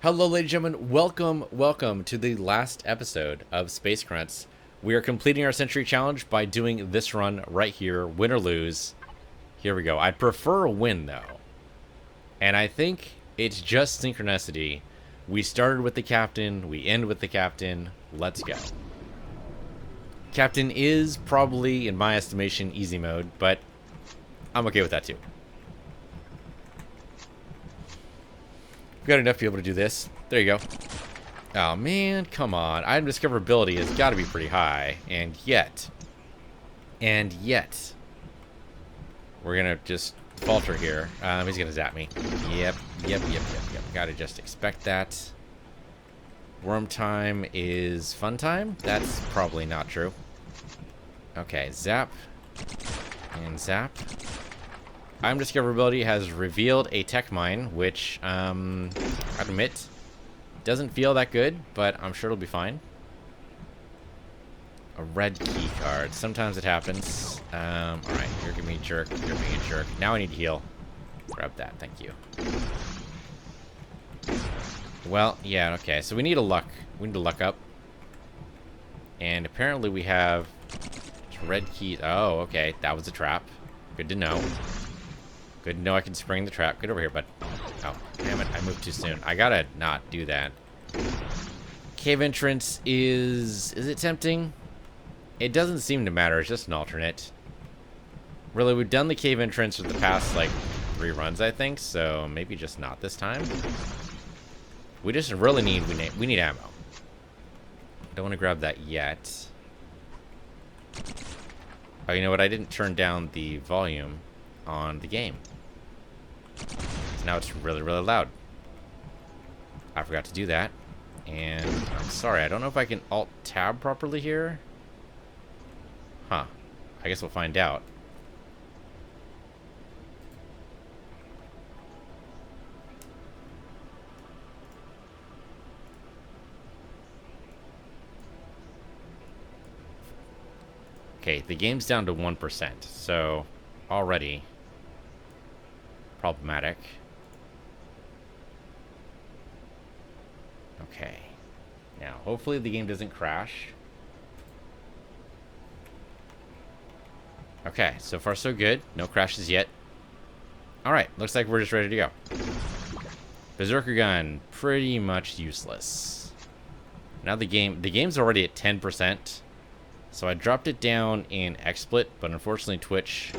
Hello, ladies and gentlemen. Welcome to the last episode of Space Grunts. We are completing our Century Challenge by doing this run right here, win or lose. Here we go. I'd prefer a win, though. And I think it's just synchronicity. We started with the captain, we end with the captain. Let's go. Captain is probably, in my estimation, easy mode, but I'm okay with that too. We've got enough to be able to do this. There you go. Oh man, come on. Item discoverability has got to be pretty high. And yet, we're going to just falter here. He's going to zap me. Yep. Gotta just expect that. Worm time is fun time? That's probably not true. Okay, zap. And zap. Item discoverability has revealed a tech mine, which, I admit, doesn't feel that good, but I'm sure it'll be fine. A red key card. Sometimes it happens. Alright, you're giving me a jerk. You're being a jerk. Now I need to heal. Grab that, thank you. Well, yeah, okay. So we need a luck. We need to luck up. And apparently we have red keys. Oh, okay. That was a trap. Good to know. Good to know I can spring the trap. Get over here, bud. Oh, damn it. I moved too soon. I gotta not do that. Cave entrance is it tempting? It doesn't seem to matter. It's just an alternate. Really, we've done the cave entrance for the past, like, 3 runs, I think. So maybe just not this time. We just really need, we need ammo. Don't want to grab that yet. Oh, you know what? I didn't turn down the volume on the game. So now it's really, really loud. I forgot to do that. And I'm sorry, I don't know if I can Alt-Tab properly here. Huh. I guess we'll find out. Okay, the game's down to 1%, so already problematic. Okay. Now, hopefully the game doesn't crash. Okay, so far so good. No crashes yet. Alright, looks like we're just ready to go. Berserker gun, pretty much useless. Now the game's already at 10%. So I dropped it down in XSplit, but unfortunately Twitch,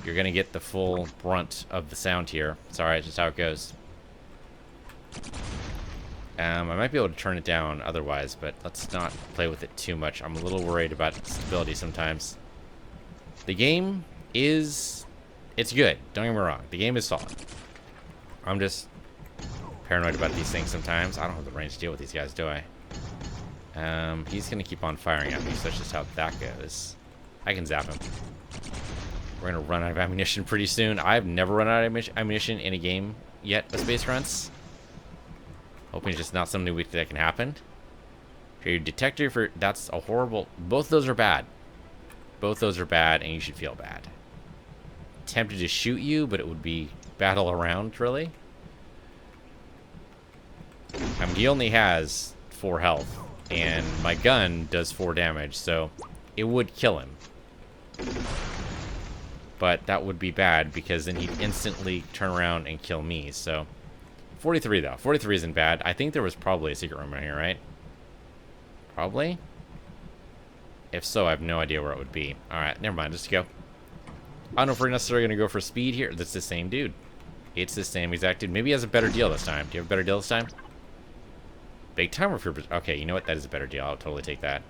you're going to get the full brunt of the sound here. It's alright, just how it goes. I might be able to turn it down otherwise, but let's not play with it too much. I'm a little worried about stability sometimes. The game is... it's good. Don't get me wrong. The game is solid. I'm just paranoid about these things sometimes. I don't have the range to deal with these guys, do I? He's gonna keep on firing at me, so that's just how that goes. I can zap him. We're gonna run out of ammunition pretty soon. I've never run out of ammunition in a game yet with Space Grunts. Hoping it's just not something that can happen. Your detector for... that's a horrible... both those are bad. Both those are bad, and you should feel bad. Tempted to shoot you, but it would be battle around, really. I mean, he only has 4 health. And my gun does 4 damage, so it would kill him. But that would be bad, because then he'd instantly turn around and kill me, so... 43, though. 43 isn't bad. I think there was probably a secret room in here, right? Probably? If so, I have no idea where it would be. Alright, never mind. Just go. I don't know if we're necessarily going to go for speed here. That's the same dude. It's the same exact dude. Maybe he has a better deal this time. Do you have a better deal this time? Big time or for... okay, you know what? That is a better deal. I'll totally take that.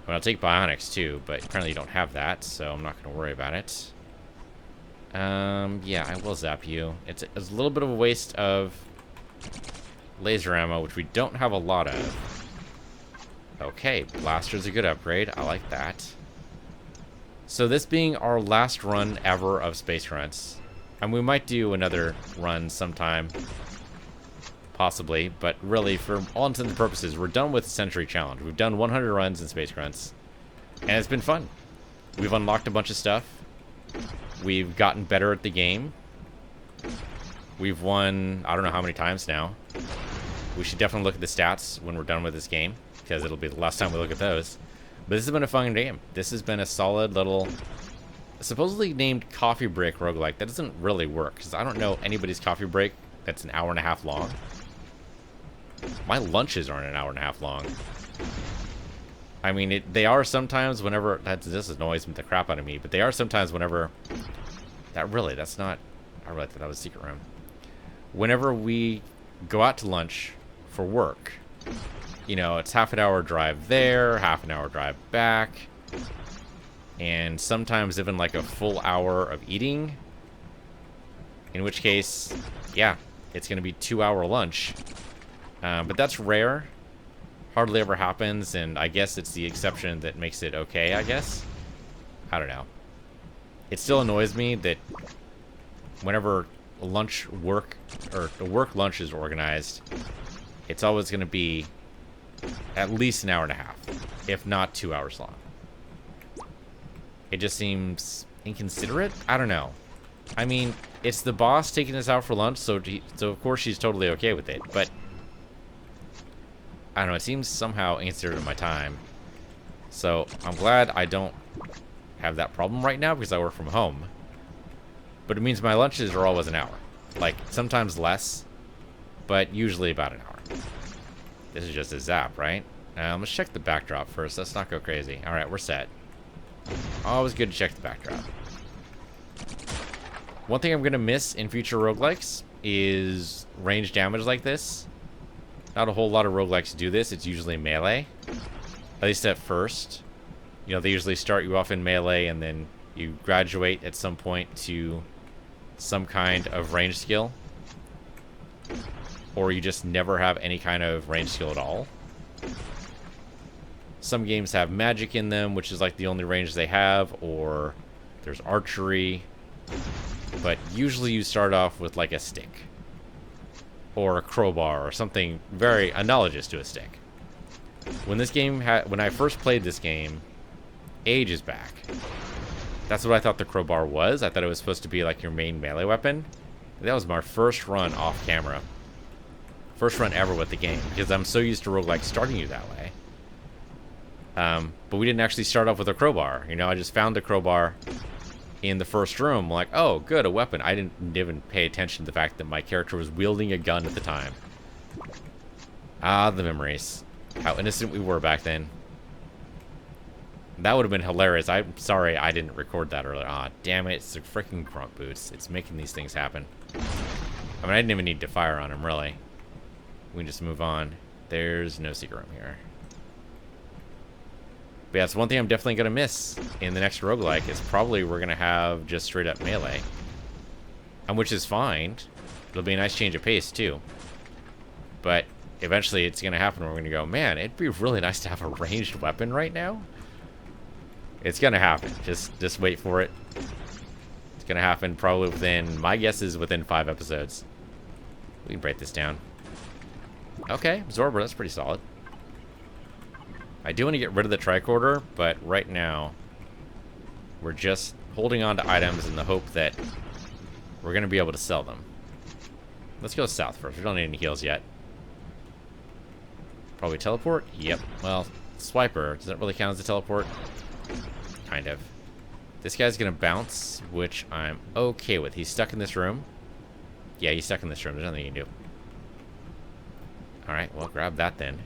Well, I'll take bionics too, but apparently you don't have that, so I'm not going to worry about it. Yeah, I will zap you. It's a little bit of a waste of laser ammo, which we don't have a lot of. Okay, blaster's a good upgrade. I like that. So this being our last run ever of Space Grunts, and we might do another run sometime. Possibly, but really, for all intents and purposes, we're done with the Century Challenge. We've done 100 runs in Space Grunts, and it's been fun. We've unlocked a bunch of stuff. We've gotten better at the game. We've won I don't know how many times now. We should definitely look at the stats when we're done with this game, because it'll be the last time we look at those. But this has been a fun game. This has been a solid little, supposedly named coffee break roguelike. That doesn't really work, because I don't know anybody's coffee break that's an hour and a half long. My lunches aren't an hour and a half long. I mean, they are sometimes whenever, this annoys the crap out of me, but they are sometimes whenever, that's not, I really thought that was a secret room. Whenever we go out to lunch for work, you know, it's half an hour drive there, half an hour drive back, and sometimes even like a full hour of eating, in which case, yeah, it's going to be 2-hour lunch. But that's rare. Hardly ever happens, and I guess it's the exception that makes it okay, I guess. I don't know. It still annoys me that whenever lunch work, or the work lunch is organized, it's always going to be at least an hour and a half, if not 2 hours long. It just seems inconsiderate? I don't know. I mean, it's the boss taking us out for lunch, so of course she's totally okay with it, but I don't know, it seems somehow inconsiderate of my time. So I'm glad I don't have that problem right now because I work from home. But it means my lunches are always an hour. Like, sometimes less, but usually about an hour. This is just a zap, right? Let's check the backdrop first. Let's not go crazy. Alright, we're set. Always good to check the backdrop. One thing I'm going to miss in future roguelikes is range damage like this. Not a whole lot of roguelikes do this. It's usually melee. At least at first. You know, they usually start you off in melee and then you graduate at some point to some kind of range skill. Or you just never have any kind of range skill at all. Some games have magic in them, which is like the only range they have, or there's archery. But usually you start off with like a stick. Or a crowbar, or something very analogous to a stick. When this game when I first played this game, ages back, that's what I thought the crowbar was. I thought it was supposed to be like your main melee weapon. That was my first run off camera. First run ever with the game, because I'm so used to roguelike starting you that way. But we didn't actually start off with a crowbar. You know, I just found the crowbar in the first room. I'm like, oh, good, a weapon. I didn't even pay attention to the fact that my character was wielding a gun at the time. Ah, the memories. How innocent we were back then. That would have been hilarious. I'm sorry I didn't record that earlier. Ah, damn it. It's the freaking grunt boots. It's making these things happen. I mean, I didn't even need to fire on him, really. We can just move on. There's no secret room here. But yeah, it's one thing I'm definitely going to miss in the next roguelike is probably we're going to have just straight up melee. And which is fine. It'll be a nice change of pace, too. But eventually it's going to happen. We're going to go, man, it'd be really nice to have a ranged weapon right now. It's going to happen. Just wait for it. It's going to happen probably within, my guess is within 5 episodes. We can break this down. Okay, absorber, that's pretty solid. I do want to get rid of the tricorder, but right now we're just holding on to items in the hope that we're going to be able to sell them. Let's go south first. We don't need any heals yet. Probably teleport? Yep. Well, swiper. Does that really count as a teleport? Kind of. This guy's going to bounce, which I'm okay with. He's stuck in this room. Yeah, he's stuck in this room. There's nothing you can do. Alright, well, grab that then.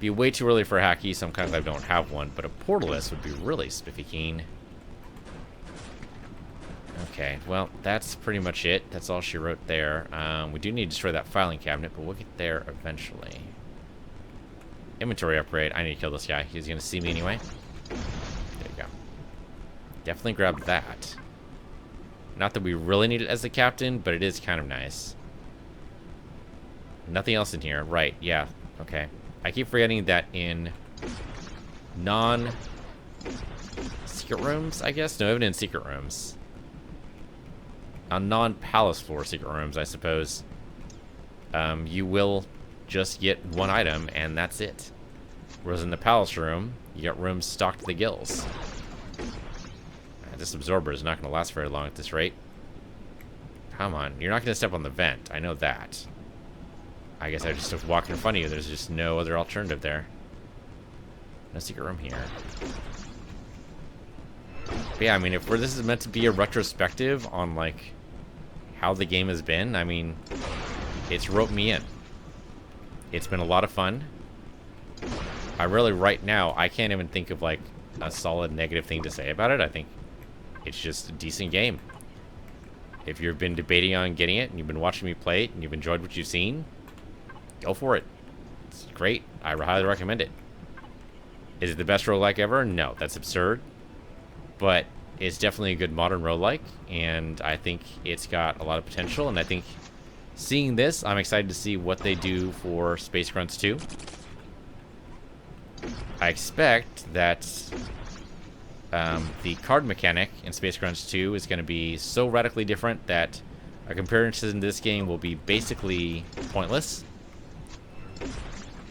Be way too early for a hacky, so I'm kind of glad I don't have one, but a portalist would be really spiffy keen. Okay, well, that's pretty much it. That's all she wrote there. We do need to destroy that filing cabinet, but we'll get there eventually. Inventory upgrade. I need to kill this guy. He's going to see me anyway. There you go. Definitely grab that. Not that we really need it as the captain, but it is kind of nice. Nothing else in here. Right, yeah. Okay. I keep forgetting that in non-secret rooms, I guess? No, even in secret rooms. On non-palace floor secret rooms, I suppose, you will just get one item, and that's it. Whereas in the palace room, you got rooms stocked to the gills. This absorber is not going to last very long at this rate. Come on. You're not going to step on the vent. I know that. I guess I just have to walk in front of you. There's just no other alternative there. No secret room here. But yeah, I mean, if this is meant to be a retrospective on, like, how the game has been, I mean, it's roped me in. It's been a lot of fun. I really, right now, I can't even think of, like, a solid negative thing to say about it. I think it's just a decent game. If you've been debating on getting it and you've been watching me play it and you've enjoyed what you've seen, go for it. It's great. I highly recommend it. Is it the best roguelike ever? No, that's absurd. But it's definitely a good modern roguelike, and I think it's got a lot of potential, and I think seeing this, I'm excited to see what they do for Space Grunts 2. I expect that the card mechanic in Space Grunts 2 is going to be so radically different that a comparison to this game will be basically pointless.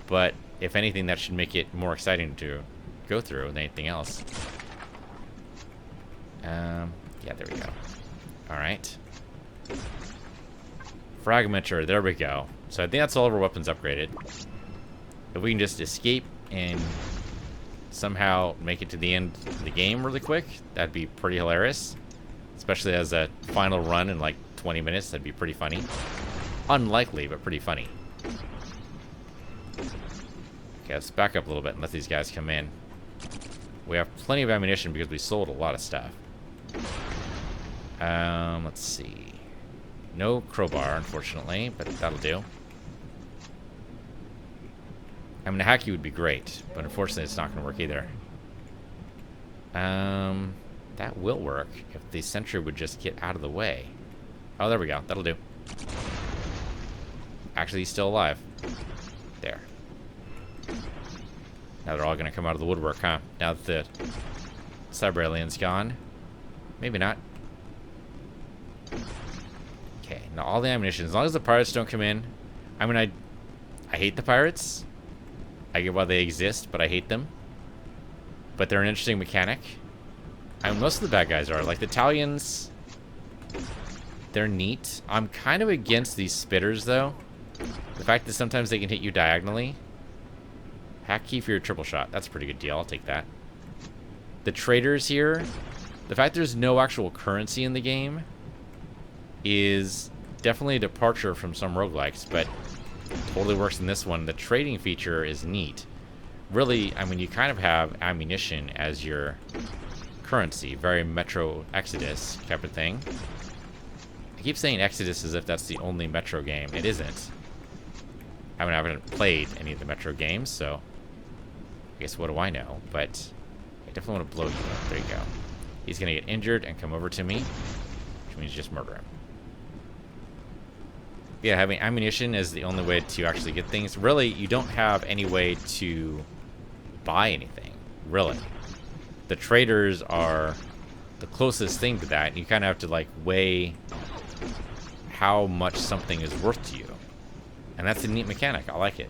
But if anything, that should make it more exciting to go through than anything else. Yeah, there we go. Alright. Fragmenter, there we go. So I think that's all of our weapons upgraded. If we can just escape and somehow make it to the end of the game really quick, that'd be pretty hilarious. Especially as a final run in like 20 minutes, that'd be pretty funny. Unlikely, but pretty funny. Okay, let's back up a little bit and let these guys come in. We have plenty of ammunition because we sold a lot of stuff. Let's see. No crowbar, unfortunately, but that'll do. I mean, a hacky would be great, but unfortunately it's not going to work either. That will work if the sentry would just get out of the way. Oh, there we go. That'll do. Actually, he's still alive. There. Now they're all going to come out of the woodwork, huh? Now that the cyber alien's gone. Maybe not. Okay, now all the ammunition. As long as the pirates don't come in. I mean, I hate the pirates. I get why they exist, but I hate them. But they're an interesting mechanic. I mean, most of the bad guys are. Like, the Italians, they're neat. I'm kind of against these spitters, though. The fact that sometimes they can hit you diagonally. Hack key for your triple shot. That's a pretty good deal. I'll take that. The traders here, the fact there's no actual currency in the game is definitely a departure from some roguelikes, but totally works in this one. The trading feature is neat. Really, I mean, you kind of have ammunition as your currency. Very Metro Exodus type of thing. I keep saying Exodus as if that's the only Metro game. It isn't. I mean, I haven't played any of the Metro games, so I guess what do I know? But I definitely want to blow you up. There you go. He's going to get injured and come over to me, which means just murder him. Yeah, having ammunition is the only way to actually get things. Really, you don't have any way to buy anything, really. The traders are the closest thing to that. You kind of have to, like, weigh how much something is worth to you. And that's a neat mechanic. I like it.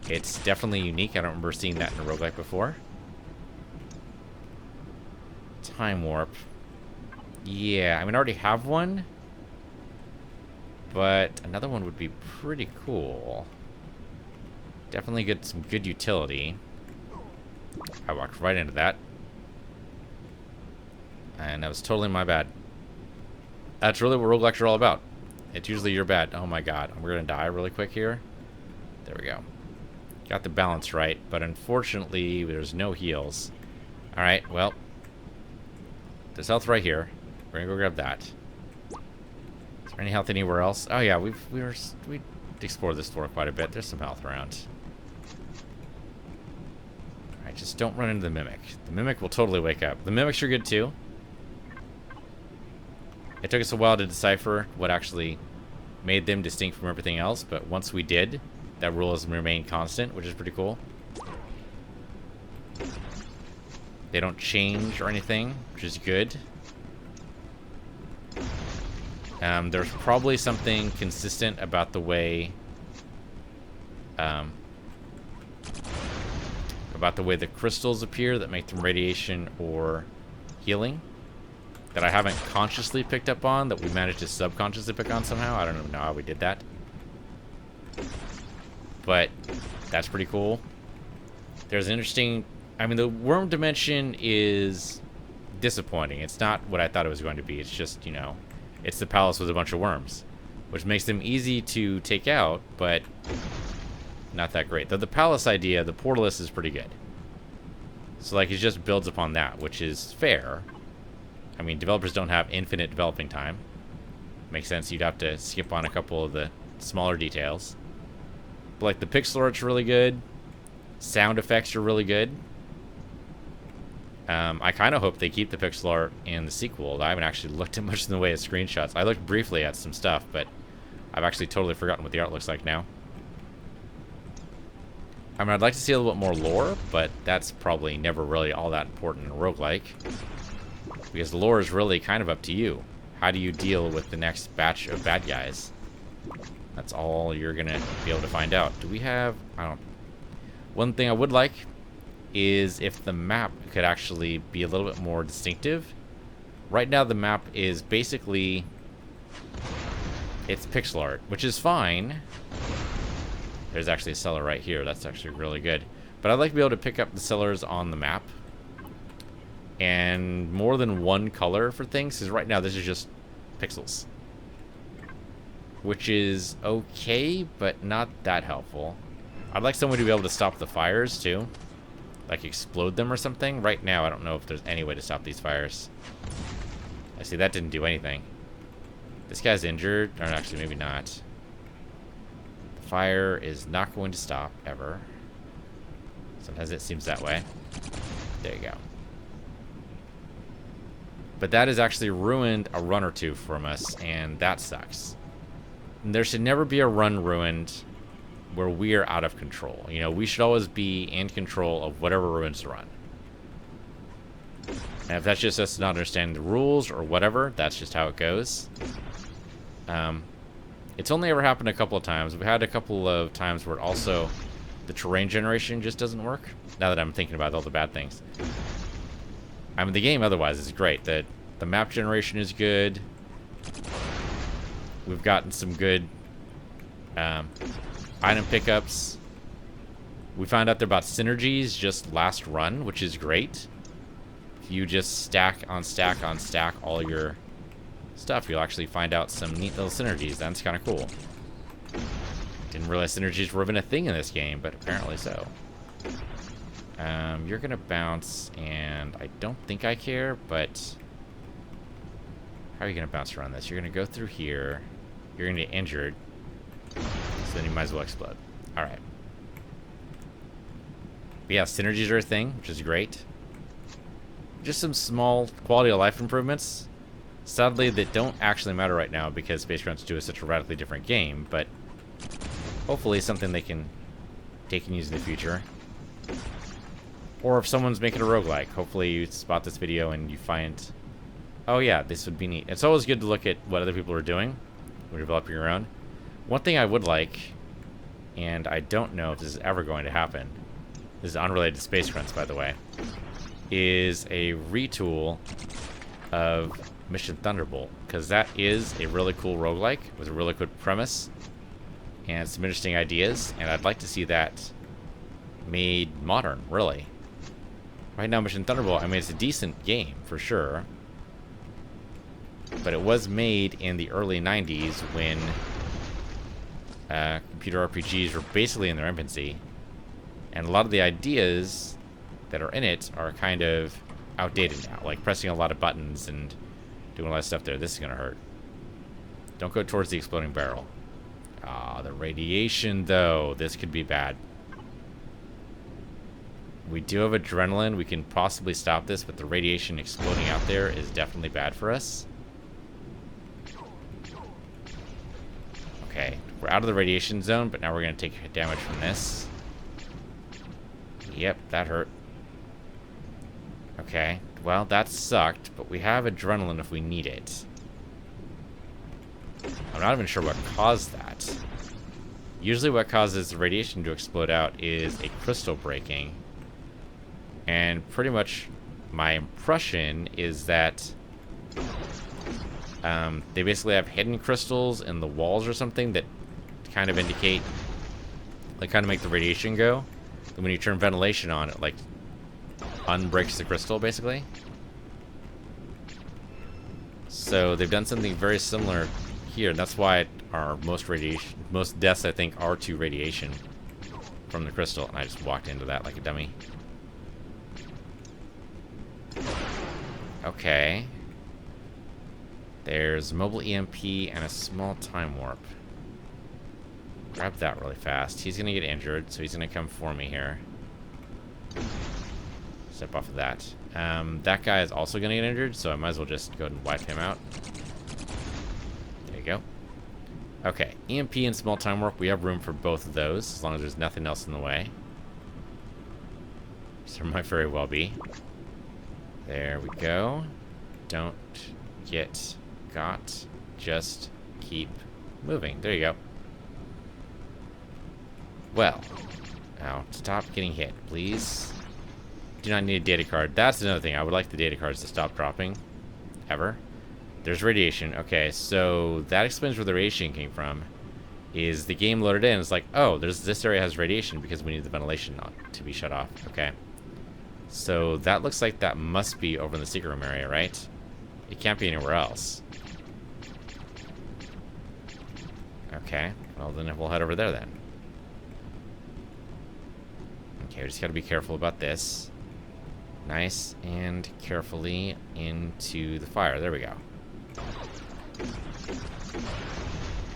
It's definitely unique. I don't remember seeing that in a roguelike before. Time warp. Yeah, I mean, I already have one. But another one would be pretty cool. Definitely get some good utility. I walked right into that. And that was totally my bad. That's really what roguelikes are all about. It's usually your bad. Oh my god. We're going to die really quick here. There we go. Got the balance right. But unfortunately, there's no heals. Alright, well. There's health right here. We're going to go grab that. Is there any health anywhere else? Oh yeah, we explored this floor quite a bit. There's some health around. Alright, just don't run into the Mimic. The Mimic will totally wake up. The Mimics are good too. It took us a while to decipher what actually made them distinct from everything else, but once we did, that rule has remained constant, which is pretty cool. They don't change or anything, which is good. There's probably something consistent about the way the crystals appear that make them radiation or healing. that I haven't consciously picked up on that we managed to subconsciously pick on somehow. I don't even know how we did that. But that's pretty cool. There's an interesting... I mean, the worm dimension is disappointing. It's not what I thought it was going to be. It's just, you know, it's the palace with a bunch of worms, which makes them easy to take out, but not that great. Though the palace idea, the portalist is pretty good. So, like, it just builds upon that, which is fair. I mean, developers don't have infinite developing time. Makes sense. You'd have to skip on a couple of the smaller details. But, like, the pixel art's really good. Sound effects are really good. I kind of hope they keep the pixel art in the sequel. I haven't actually looked at much in the way of screenshots. I looked briefly at some stuff, but I've actually totally forgotten what the art looks like now. I mean, I'd like to see a little bit more lore, but that's probably never really all that important in a roguelike. Because the lore is really kind of up to you. How do you deal with the next batch of bad guys? That's all you're going to be able to find out. Do we have... One thing I would like is if the map could actually be a little bit more distinctive. Right now the map is basically... It's pixel art, which is fine. There's actually a cellar right here. That's actually really good. But I'd like to be able to pick up the cellars on the map. And more than one color for things, because right now this is just pixels. Which is okay, but not that helpful. I'd like someone to be able to stop the fires, too. Like, explode them or something. Right now, I don't know if there's any way to stop these fires. I see, that didn't do anything. This guy's injured. Or actually, maybe not. The fire is not going to stop, ever. Sometimes it seems that way. There you go. But that has actually ruined a run or two from us, and that sucks. And there should never be a run ruined where we are out of control. You know, we should always be in control of whatever ruins the run. And if that's just us not understanding the rules or whatever, that's just how it goes. It's only ever happened a couple of times. We've had a couple of times where also the terrain generation just doesn't work. Now that I'm thinking about all the bad things. I mean, the game otherwise is great. The map generation is good. We've gotten some good item pickups. We found out they're about synergies just last run, which is great. If you just stack on stack on stack all your stuff, you'll actually find out some neat little synergies. That's kind of cool. Didn't realize synergies were even a thing in this game, but apparently so. You're gonna bounce, and I don't think I care, but how are you gonna bounce around this? You're gonna go through here. You're gonna get injured. So then you might as well explode. Alright. But yeah, synergies are a thing, which is great. Just some small quality of life improvements. Sadly, that don't actually matter right now because Space Grunts 2 is such a radically different game, but hopefully something they can take and use in the future. Or if someone's making a roguelike, hopefully you spot this video and you find, oh yeah, this would be neat. It's always good to look at what other people are doing when you're developing your own. One thing I would like, and I don't know if this is ever going to happen, this is unrelated to Space Grunts, by the way, is a retool of Mission Thunderbolt, because that is a really cool roguelike with a really good premise and some interesting ideas, and I'd like to see that made modern, really. Right now, Mission Thunderbolt, I mean, it's a decent game, for sure. But it was made in the early 90s when computer RPGs were basically in their infancy. And a lot of the ideas that are in it are kind of outdated now. Like pressing a lot of buttons and doing a lot of stuff there. This is going to hurt. Don't go towards the exploding barrel. Ah, the radiation, though. This could be bad. We do have adrenaline. We can possibly stop this, but the radiation exploding out there is definitely bad for us. Okay, we're out of the radiation zone, but now we're going to take damage from this. Yep, that hurt. Okay, well, that sucked, but we have adrenaline if we need it. I'm not even sure what caused that. Usually what causes the radiation to explode out is a crystal breaking. And pretty much my impression is that They basically have hidden crystals in the walls or something that kind of indicate, like, kind of make the radiation go. And when you turn ventilation on, it, like, unbreaks the crystal, basically. So they've done something very similar here, and that's why our most deaths, I think, are to radiation from the crystal. And I just walked into that like a dummy. Okay. There's mobile EMP and a small time warp. Grab that really fast. He's gonna get injured, so he's gonna come for me here. Step off of that. That guy is also gonna get injured, so I might as well just go ahead and wipe him out. There you go. Okay, EMP and small time warp. We have room for both of those, as long as there's nothing else in the way. So there might very well be. There we go. Don't get got. Just keep moving. There you go. Well, now stop getting hit, please. Do not need a data card. That's another thing. I would like the data cards to stop dropping. Ever. There's radiation. Okay, so that explains where the radiation came from. Is the game loaded in? It's like, oh, this area has radiation because we need the ventilation not to be shut off. Okay. So that looks like that must be over in the secret room area, right? It can't be anywhere else. Okay. Well, then we'll head over there then. Okay, we just gotta be careful about this. Nice and carefully into the fire. There we go.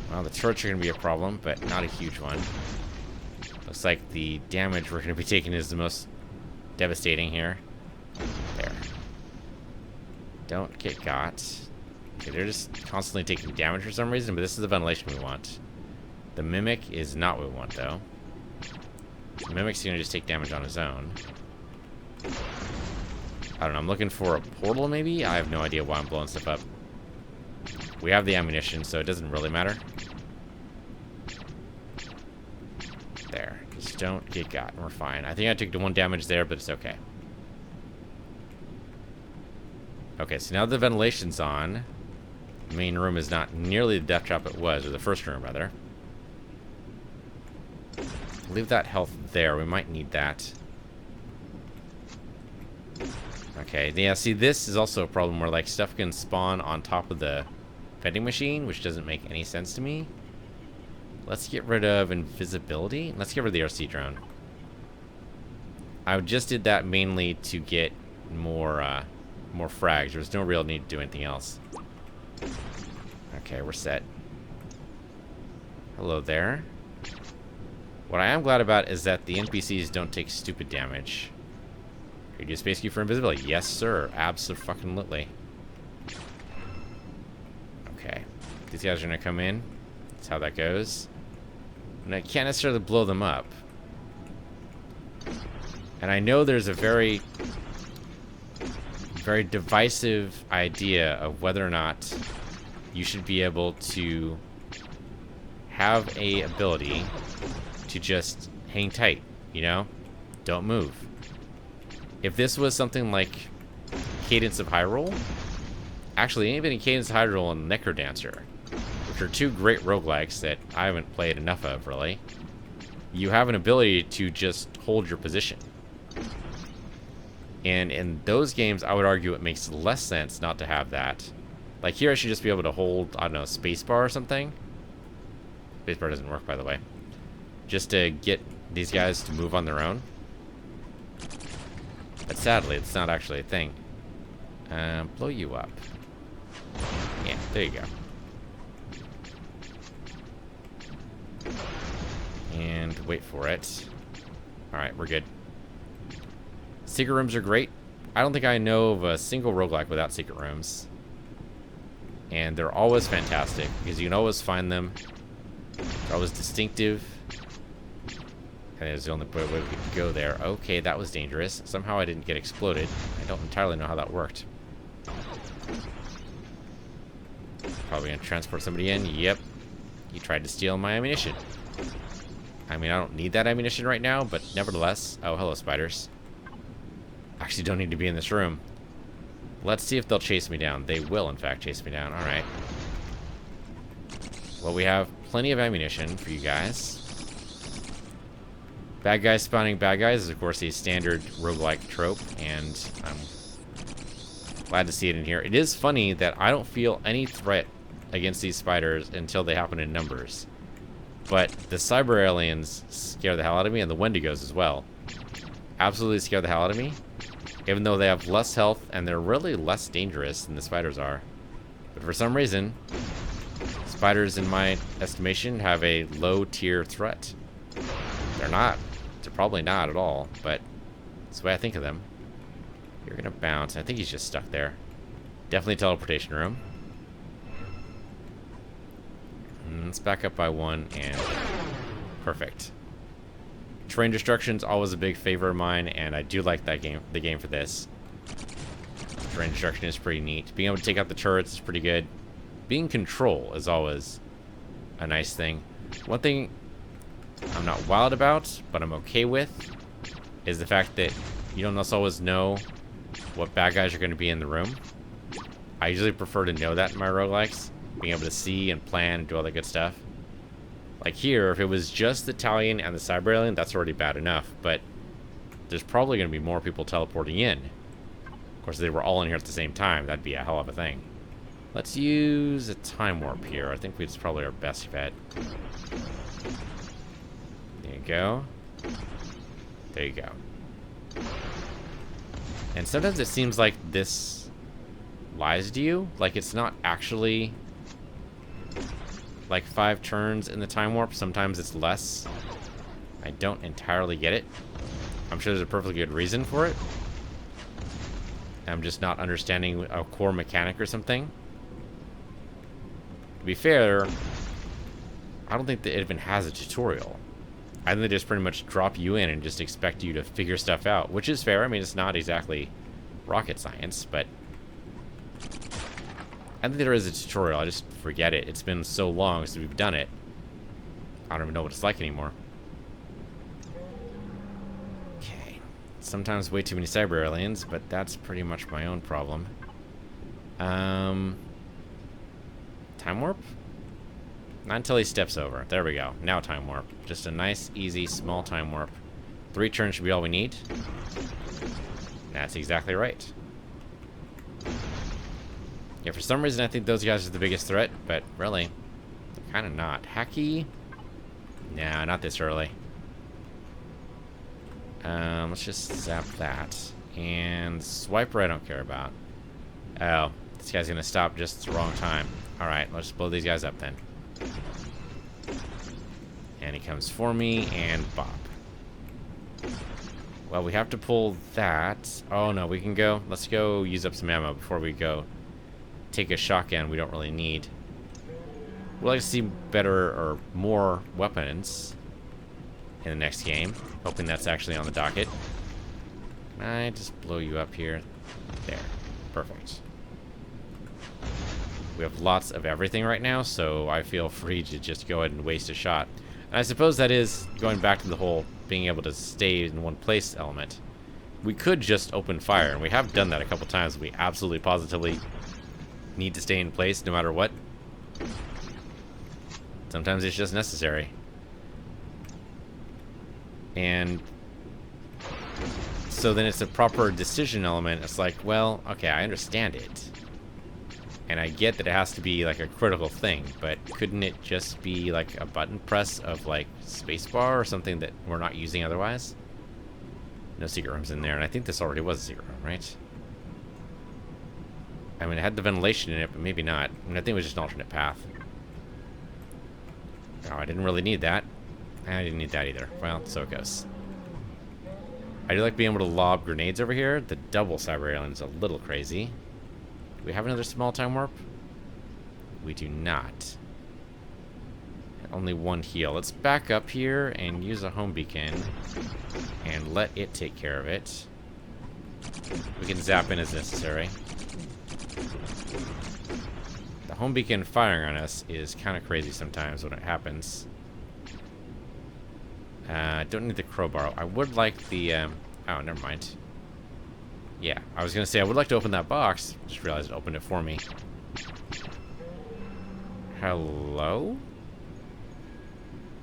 Well, the turrets are going to be a problem, but not a huge one. Looks like the damage we're going to be taking is the most devastating here. There. Don't get got. Okay, they're just constantly taking damage for some reason, but this is the ventilation we want. The Mimic is not what we want, though. The Mimic's going to just take damage on his own. I don't know, I'm looking for a portal, maybe? I have no idea why I'm blowing stuff up. We have the ammunition, so it doesn't really matter. There. Just don't get got. We're fine. I think I took the 1 damage there, but it's okay. Okay, so now the ventilation's on. The main room is not nearly the death trap it was, or the first room, rather. Leave that health there. We might need that. Okay, yeah, see, this is also a problem where, like, stuff can spawn on top of the vending machine, which doesn't make any sense to me. Let's get rid of invisibility. Let's get rid of the RC drone. I just did that mainly to get more frags. There's no real need to do anything else. Okay, we're set. Hello there. What I am glad about is that the NPCs don't take stupid damage. Reduce space key for invisibility. Yes, sir. Abso-fucking-lutely. Okay. These guys are going to come in. That's how that goes. And I can't necessarily blow them up. And I know there's a very divisive idea of whether or not you should be able to have a ability to just hang tight, you know? Don't move. If this was something like Cadence of Hyrule, actually even in Cadence of Hyrule and Necrodancer, which are 2 great roguelikes that I haven't played enough of, really, you have an ability to just hold your position. And in those games, I would argue it makes less sense not to have that. Like here, I should just be able to hold, I don't know, spacebar or something. Spacebar doesn't work, by the way. Just to get these guys to move on their own. But sadly, it's not actually a thing. Blow you up. Yeah, there you go. And wait for it. Alright, we're good. Secret rooms are great. I don't think I know of a single roguelike without secret rooms. And they're always fantastic, because you can always find them. They're always distinctive. And it's the only way we could go there. Okay, that was dangerous. Somehow I didn't get exploded. I don't entirely know how that worked. Probably gonna transport somebody in. Yep. You tried to steal my ammunition. I mean, I don't need that ammunition right now, but nevertheless. Oh, hello, spiders. Actually don't need to be in this room. Let's see if they'll chase me down. They will, in fact, chase me down. All right. Well, we have plenty of ammunition for you guys. Bad guys spawning bad guys is, of course, a standard roguelike trope, and I'm glad to see it in here. It is funny that I don't feel any threat against these spiders until they happen in numbers. But the cyber aliens scare the hell out of me, and the Wendigos as well. Absolutely scare the hell out of me. Even though they have less health, and they're really less dangerous than the spiders are. But for some reason, spiders, in my estimation, have a low-tier threat. They're not. They're probably not at all, but that's the way I think of them. You're gonna bounce. I think he's just stuck there. Definitely teleportation room. Let's back up by one, and perfect. Terrain destruction's always a big favor of mine, and I do like that game. The game for this. Terrain destruction is pretty neat. Being able to take out the turrets is pretty good. Being control is always a nice thing. One thing I'm not wild about, but I'm okay with, is the fact that you don't always know what bad guys are going to be in the room. I usually prefer to know that in my roguelikes, being able to see and plan and do all that good stuff. Like here, if it was just the Italian and the cyber alien, that's already bad enough, but there's probably going to be more people teleporting in. Of course, if they were all in here at the same time, that'd be a hell of a thing. Let's use a time warp here. I think it's probably our best bet. There you go. There you go. And sometimes it seems like this lies to you. Like it's not actually like 5 turns in the time warp. Sometimes it's less. I don't entirely get it. I'm sure there's a perfectly good reason for it. I'm just not understanding a core mechanic or something. To be fair, I don't think that it even has a tutorial. I think they just pretty much drop you in and just expect you to figure stuff out, which is fair. I mean, it's not exactly rocket science, but I think there is a tutorial. I just forget it. It's been so long since we've done it. I don't even know what it's like anymore. Okay. Sometimes way too many cyber aliens, but that's pretty much my own problem. Time warp? Not until he steps over. There we go. Now time warp. Just a nice, easy, small time warp. 3 turns should be all we need. That's exactly right. Yeah, for some reason I think those guys are the biggest threat, but really, they're kind of not. Hacky? Nah, not this early. Let's just zap that. And Swiper I don't care about. Oh, this guy's gonna stop just at the wrong time. Alright, let's blow these guys up then. And he comes for me, and bop. Well, we have to pull that. Oh no, we can go. Let's go use up some ammo before we go take a shotgun we don't really need. We'd like to see better or more weapons in the next game. Hoping that's actually on the docket. Can I just blow you up here? There. Perfect. We have lots of everything right now, so I feel free to just go ahead and waste a shot. And I suppose that is going back to the whole being able to stay in one place element. We could just open fire, and we have done that a couple times. We absolutely positively need to stay in place no matter what. Sometimes it's just necessary. And so then it's a proper decision element. It's like, well, okay, I understand it. And I get that it has to be like a critical thing, but couldn't it just be like a button press of like spacebar or something that we're not using otherwise? No secret rooms in there, and I think this already was a secret room, right? I mean, it had the ventilation in it, but maybe not. I mean, I think it was just an alternate path. Oh, I didn't really need that. I didn't need that either. Well, so it goes. I do like being able to lob grenades over here. The double cyber alien is a little crazy. Do we have another small time warp? We do not. Only one heal. Let's back up here and use a home beacon and let it take care of it. We can zap in as necessary. The home beacon firing on us is kind of crazy sometimes when it happens. Don't need the crowbar. I would like the... oh, never mind. Yeah, I was gonna say I would like to open that box. Just realized it opened it for me. Hello?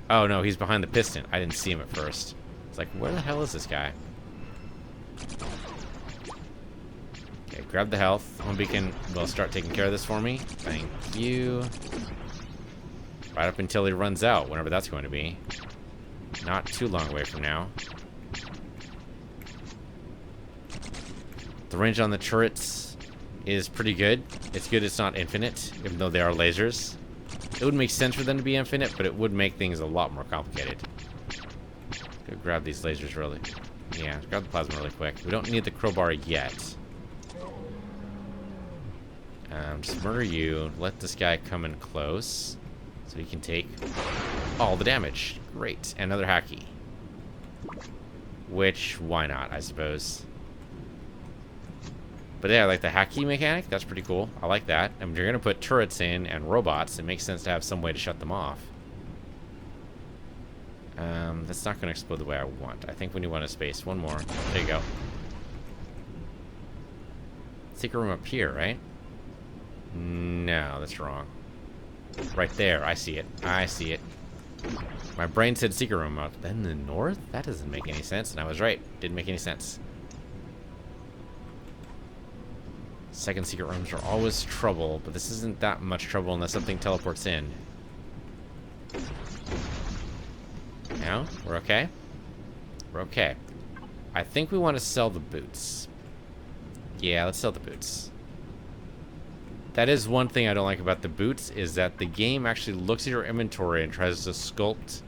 Oh no, he's behind the piston. I didn't see him at first. It's like, where the hell is this guy? Okay, grab the health. Home beacon will start taking care of this for me. Thank you. Right up until he runs out, whenever that's going to be. Not too long away from now. The range on the turrets is pretty good. It's good it's not infinite, even though they are lasers. It would make sense for them to be infinite, but it would make things a lot more complicated. Go grab these lasers really. Yeah, grab the plasma really quick. We don't need the crowbar yet. Just murder you. Let this guy come in close, so he can take all the damage. Great. And another hacky. Which, why not, I suppose. But yeah, like the hacky mechanic, that's pretty cool. I like that. I mean, you're going to put turrets in and robots. It makes sense to have some way to shut them off. That's not going to explode the way I want. I think we need one in space. One more. There you go. Secret room up here, right? No, that's wrong. Right there. I see it. I see it. My brain said secret room up. Then the north? That doesn't make any sense. And I was right. Didn't make any sense. Second secret rooms are always trouble, but this isn't that much trouble unless something teleports in. Now, we're okay? We're okay. I think we want to sell the boots. Yeah, let's sell the boots. That is one thing I don't like about the boots, is that the game actually looks at your inventory and tries to sculpt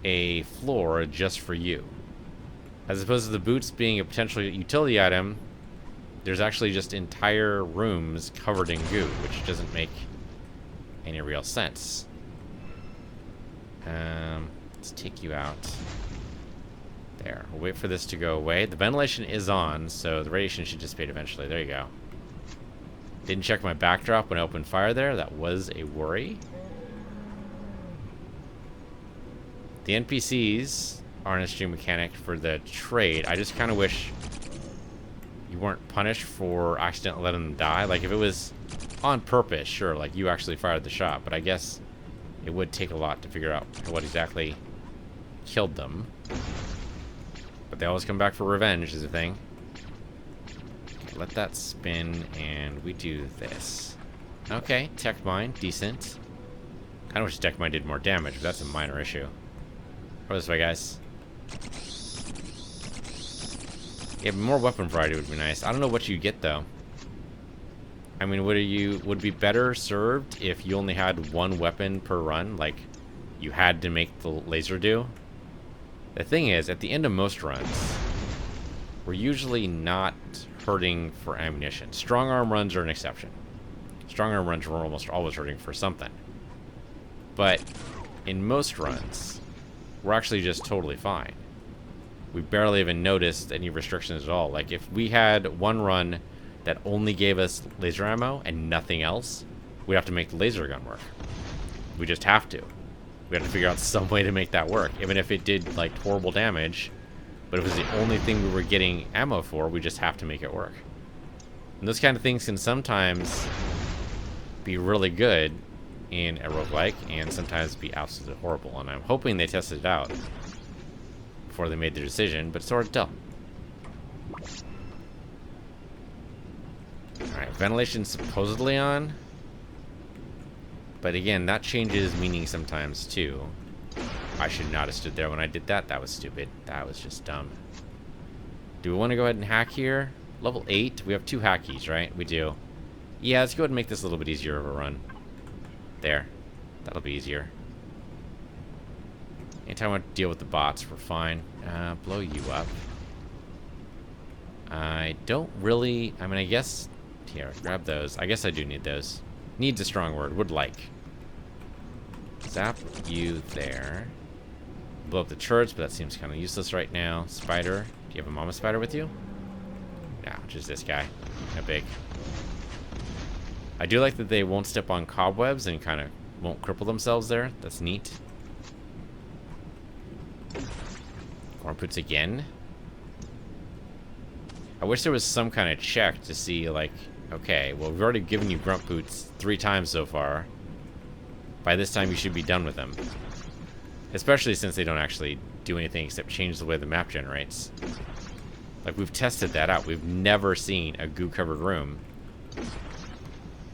a floor just for you. As opposed to the boots being a potential utility item, there's actually just entire rooms covered in goo, which doesn't make any real sense. Let's take you out. There. We'll wait for this to go away. The ventilation is on, so the radiation should dissipate eventually. There you go. Didn't check my backdrop when I opened fire there. That was a worry. The NPCs are an interesting mechanic for the trade. I just kind of wish you weren't punished for accidentally letting them die. Like, if it was on purpose, sure, like you actually fired the shot, but I guess it would take a lot to figure out what exactly killed them. But they always come back for revenge is a thing. Okay, let that spin, and we do this. Okay, tech mine, decent. I wish tech mine did more damage, but that's a minor issue. Go this way, guys. Yeah, more weapon variety would be nice. I don't know what you get though. I mean, would it be better served if you only had one weapon per run, like you had to make the laser do? The thing is, at the end of most runs, we're usually not hurting for ammunition. Strong arm runs are an exception. Strong arm runs are almost always hurting for something. But in most runs, we're actually just totally fine. We barely even noticed any restrictions at all. Like, if we had one run that only gave us laser ammo and nothing else, we'd have to make the laser gun work. We just have to. We have to figure out some way to make that work. Even if it did, like, horrible damage, but if it was the only thing we were getting ammo for, we just have to make it work. And those kind of things can sometimes be really good in a roguelike and sometimes be absolutely horrible. And I'm hoping they tested it out before they made their decision, but it's hard to tell. Alright, ventilation supposedly on. But again, that changes meaning sometimes too. I should not have stood there when I did that. That was stupid. That was just dumb. Do we want to go ahead and hack here? Level 8. We have 2 hackies, right? We do. Yeah, let's go ahead and make this a little bit easier of a run. There. That'll be easier. Anytime I want to deal with the bots, we're fine. Blow you up. I don't really... I mean, I guess... Here, grab those. I guess I do need those. Needs a strong word. Would like. Zap you there. Blow up the turrets, but that seems kind of useless right now. Spider. Do you have a mama spider with you? No, just this guy. No big. I do like that they won't step on cobwebs and kind of won't cripple themselves there. That's neat. Corn puts again. I wish there was some kind of check to see, like, okay, well, we've already given you grunt boots 3 times so far. By this time, you should be done with them. Especially since they don't actually do anything except change the way the map generates. Like, we've tested that out. We've never seen a goo-covered room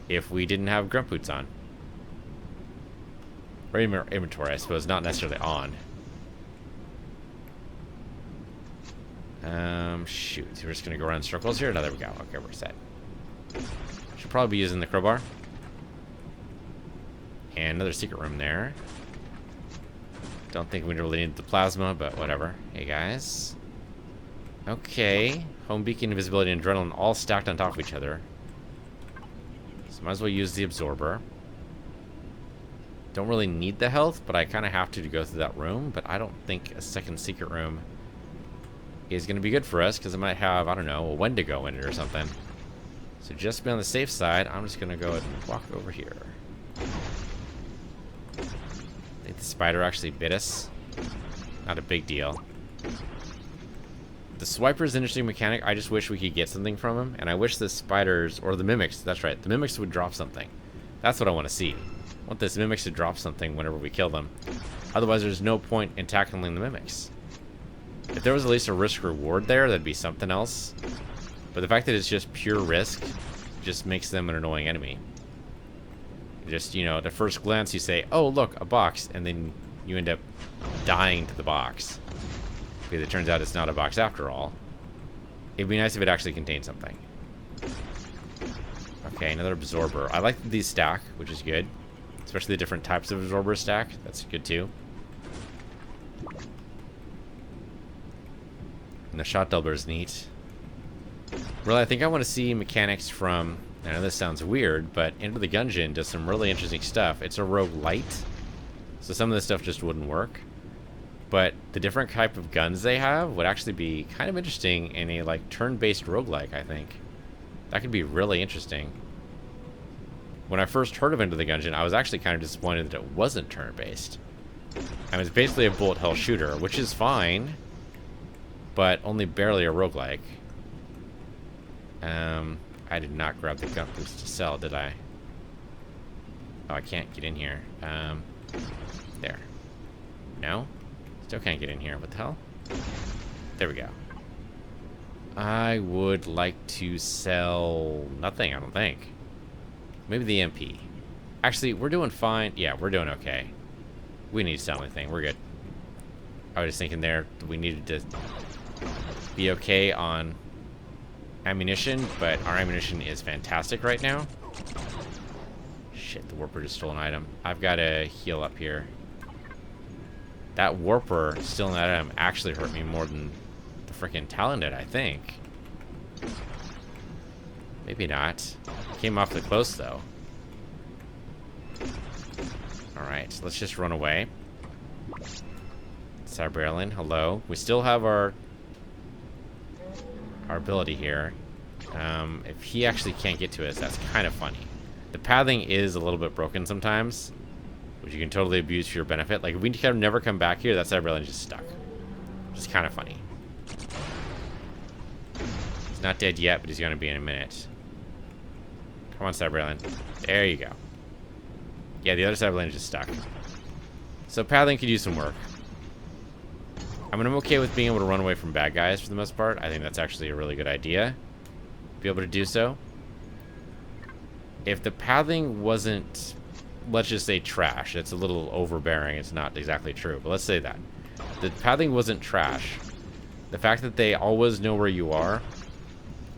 if we didn't have grunt boots on. Or inventory, I suppose, not necessarily on. Shoot. We're just gonna go around in circles here. No, there we go. Okay, we're set. Should probably be using the crowbar. And another secret room there. Don't think we really need the plasma, but whatever. Hey, guys. Okay. Home beacon, invisibility, and adrenaline all stacked on top of each other. So might as well use the absorber. Don't really need the health, but I kind of have to go through that room. But I don't think a second secret room is going to be good for us, because it might have, I don't know, a Wendigo in it or something. So just to be on the safe side, I'm just going to go ahead and walk over here. I think the spider actually bit us. Not a big deal. The swiper's an interesting mechanic. I just wish we could get something from him, and I wish the spiders, or the mimics, that's right, the mimics would drop something. That's what I want to see. I want this mimics to drop something whenever we kill them. Otherwise, there's no point in tackling the mimics. If there was at least a risk reward there, that'd be something else. But the fact that it's just pure risk just makes them an annoying enemy. Just, you know, at first glance you say, oh, look, a box, and then you end up dying to the box. Because it turns out it's not a box after all. It'd be nice if it actually contained something. Okay, another absorber. I like these stack, which is good. Especially the different types of absorber stack. That's good too. And the shot doubler is neat. Really, I think I want to see mechanics from, I know this sounds weird, but Enter the Gungeon does some really interesting stuff. It's a roguelite, so some of this stuff just wouldn't work. But the different type of guns they have would actually be kind of interesting in a like turn-based roguelike, I think. That could be really interesting. When I first heard of Enter the Gungeon, I was actually kind of disappointed that it wasn't turn-based. I mean, it's basically a bullet hell shooter, which is fine, but only barely a roguelike. I did not grab the gun boost to sell, did I? Oh, I can't get in here. There. No? Still can't get in here. What the hell? There we go. I would like to sell nothing, I don't think. Maybe the MP. Actually, we're doing fine. Yeah, we're doing okay. We need to sell anything. We're good. I was just thinking there that we needed to be okay on ammunition, but our ammunition is fantastic right now. Shit, the warper just stole an item. I've got to heal up here. That warper stealing that item actually hurt me more than the freaking talon did, I think. Maybe not. Came awfully close, though. Alright, let's just run away. Cyberalien, hello. We still have our ability here. If he actually can't get to us, that's kind of funny. The pathing is a little bit broken sometimes, which you can totally abuse for your benefit. Like, if we can never come back here, that Cyberalien is just stuck. Which is kind of funny. He's not dead yet, but he's going to be in a minute. Come on, Cyberalien. There you go. Yeah, the other Cyberalien is just stuck. So pathing could use some work. I mean, I'm okay with being able to run away from bad guys for the most part. I think that's actually a really good idea. Be able to do so. If the pathing wasn't, let's just say trash. It's a little overbearing. It's not exactly true, but let's say that. The pathing wasn't trash. The fact that they always know where you are,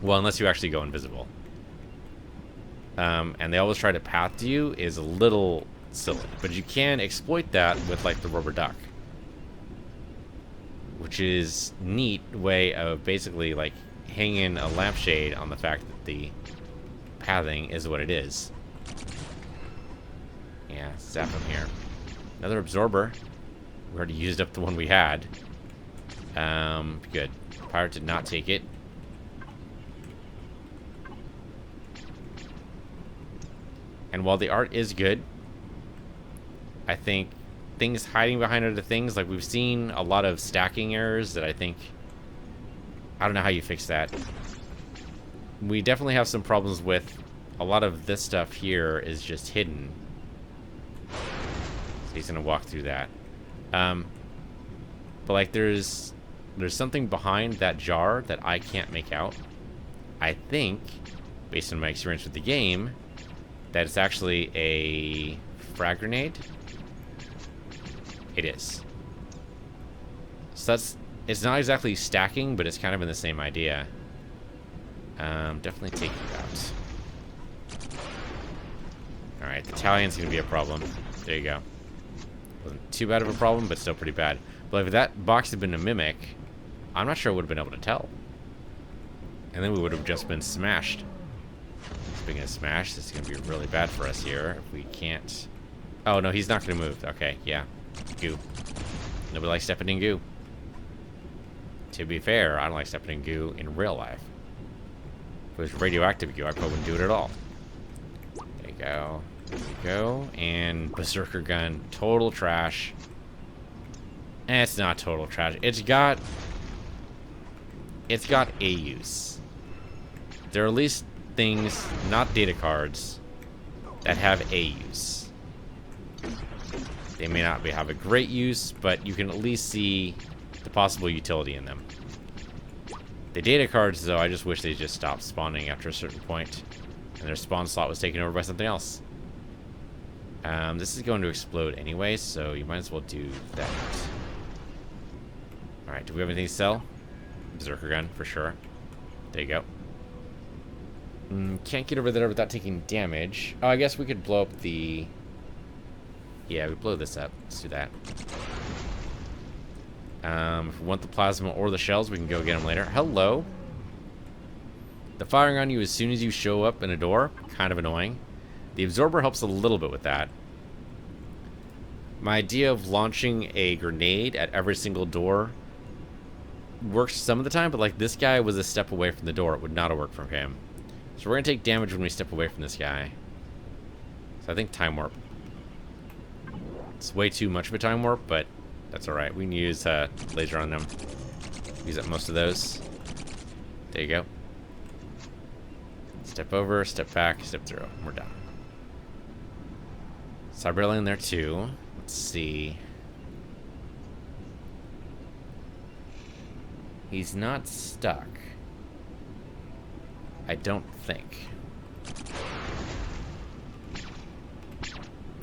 well, unless you actually go invisible. And they always try to path to you is a little silly. But you can exploit that with, like, the rubber duck. Which is a neat way of basically, like, hanging a lampshade on the fact that the pathing is what it is. Yeah, zap him here. Another absorber. We already used up the one we had. Good. Pirate did not take it. And while the art is good, I think things hiding behind other things, like we've seen a lot of stacking errors that I think, I don't know how you fix that. we definitely have some problems with a lot of this stuff here is just hidden. So he's gonna walk through that. But like there's something behind that jar that I can't make out. I think, based on my experience with the game, that it's actually a frag grenade. It is. So it's not exactly stacking, but it's kind of in the same idea. Definitely take you out. Alright, the Italian's gonna be a problem. There you go. Wasn't too bad of a problem, but still pretty bad. But if that box had been a mimic, I'm not sure I would have been able to tell. And then we would have just been smashed. Speaking of smash, this is going to be really bad for us here if we can't... Oh, no, he's not going to move. Okay, yeah. Goo. Nobody likes stepping in goo. To be fair, I don't like stepping in goo in real life. If it was radioactive goo, I probably wouldn't do it at all. There you go. There you go. And Berserker Gun. Total trash. It's not total trash. It's got a use. There are at least things, not data cards, that have a use. They may not have a great use, but you can at least see the possible utility in them. The data cards, though, I just wish they just stopped spawning after a certain point, and their spawn slot was taken over by something else. This is going to explode anyway, so you might as well do that. Alright, do we have anything to sell? Berserker Gun, for sure. There you go. Can't get over there without taking damage. Oh, I guess we could blow up the... Yeah, we blow this up. Let's do that. If we want the plasma or the shells, we can go get them later. Hello. The firing on you as soon as you show up in a door, kind of annoying. The absorber helps a little bit with that. My idea of launching a grenade at every single door works some of the time, but like this guy was a step away from the door. It would not have worked from him. So we're going to take damage when we step away from this guy. So I think time warp. It's way too much of a time warp, but that's alright. We can use laser on them. Use up most of those. There you go. Step over, step back, step through. We're done. Cyberalien there too. Let's see. He's not stuck. I don't think.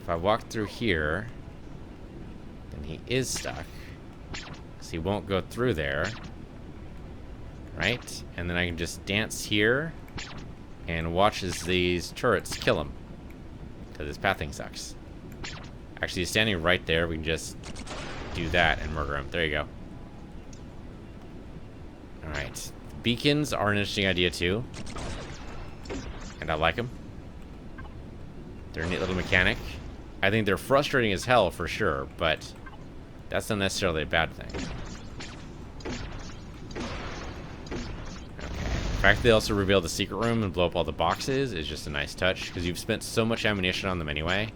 If I walk through here, then he is stuck. Because he won't go through there. Right? And then I can just dance here and watch as these turrets kill him. Because his pathing sucks. Actually, he's standing right there. We can just do that and murder him. There you go. Alright. Beacons are an interesting idea too. And I like them. They're a neat little mechanic. I think they're frustrating as hell for sure, but that's not necessarily a bad thing. Okay. The fact that they also reveal the secret room and blow up all the boxes is just a nice touch, because you've spent so much ammunition on them anyway.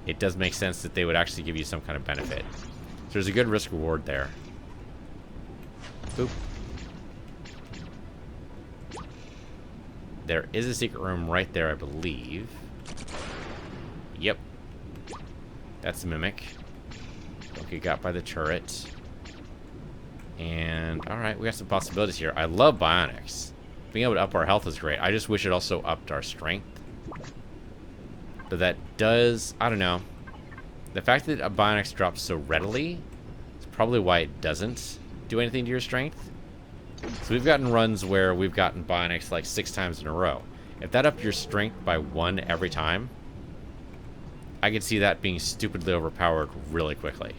It does make sense that they would actually give you some kind of benefit. So there's a good risk reward there. Boop. There is a secret room right there, I believe. Yep. That's the mimic. Don't get got by the turret. And, alright, we got some possibilities here. I love bionics. Being able to up our health is great. I just wish it also upped our strength. But that does, I don't know. The fact that a bionics drops so readily is probably why it doesn't do anything to your strength. So we've gotten runs where we've gotten bionics like 6 times in a row. If that upped your strength by 1 every time, I could see that being stupidly overpowered really quickly.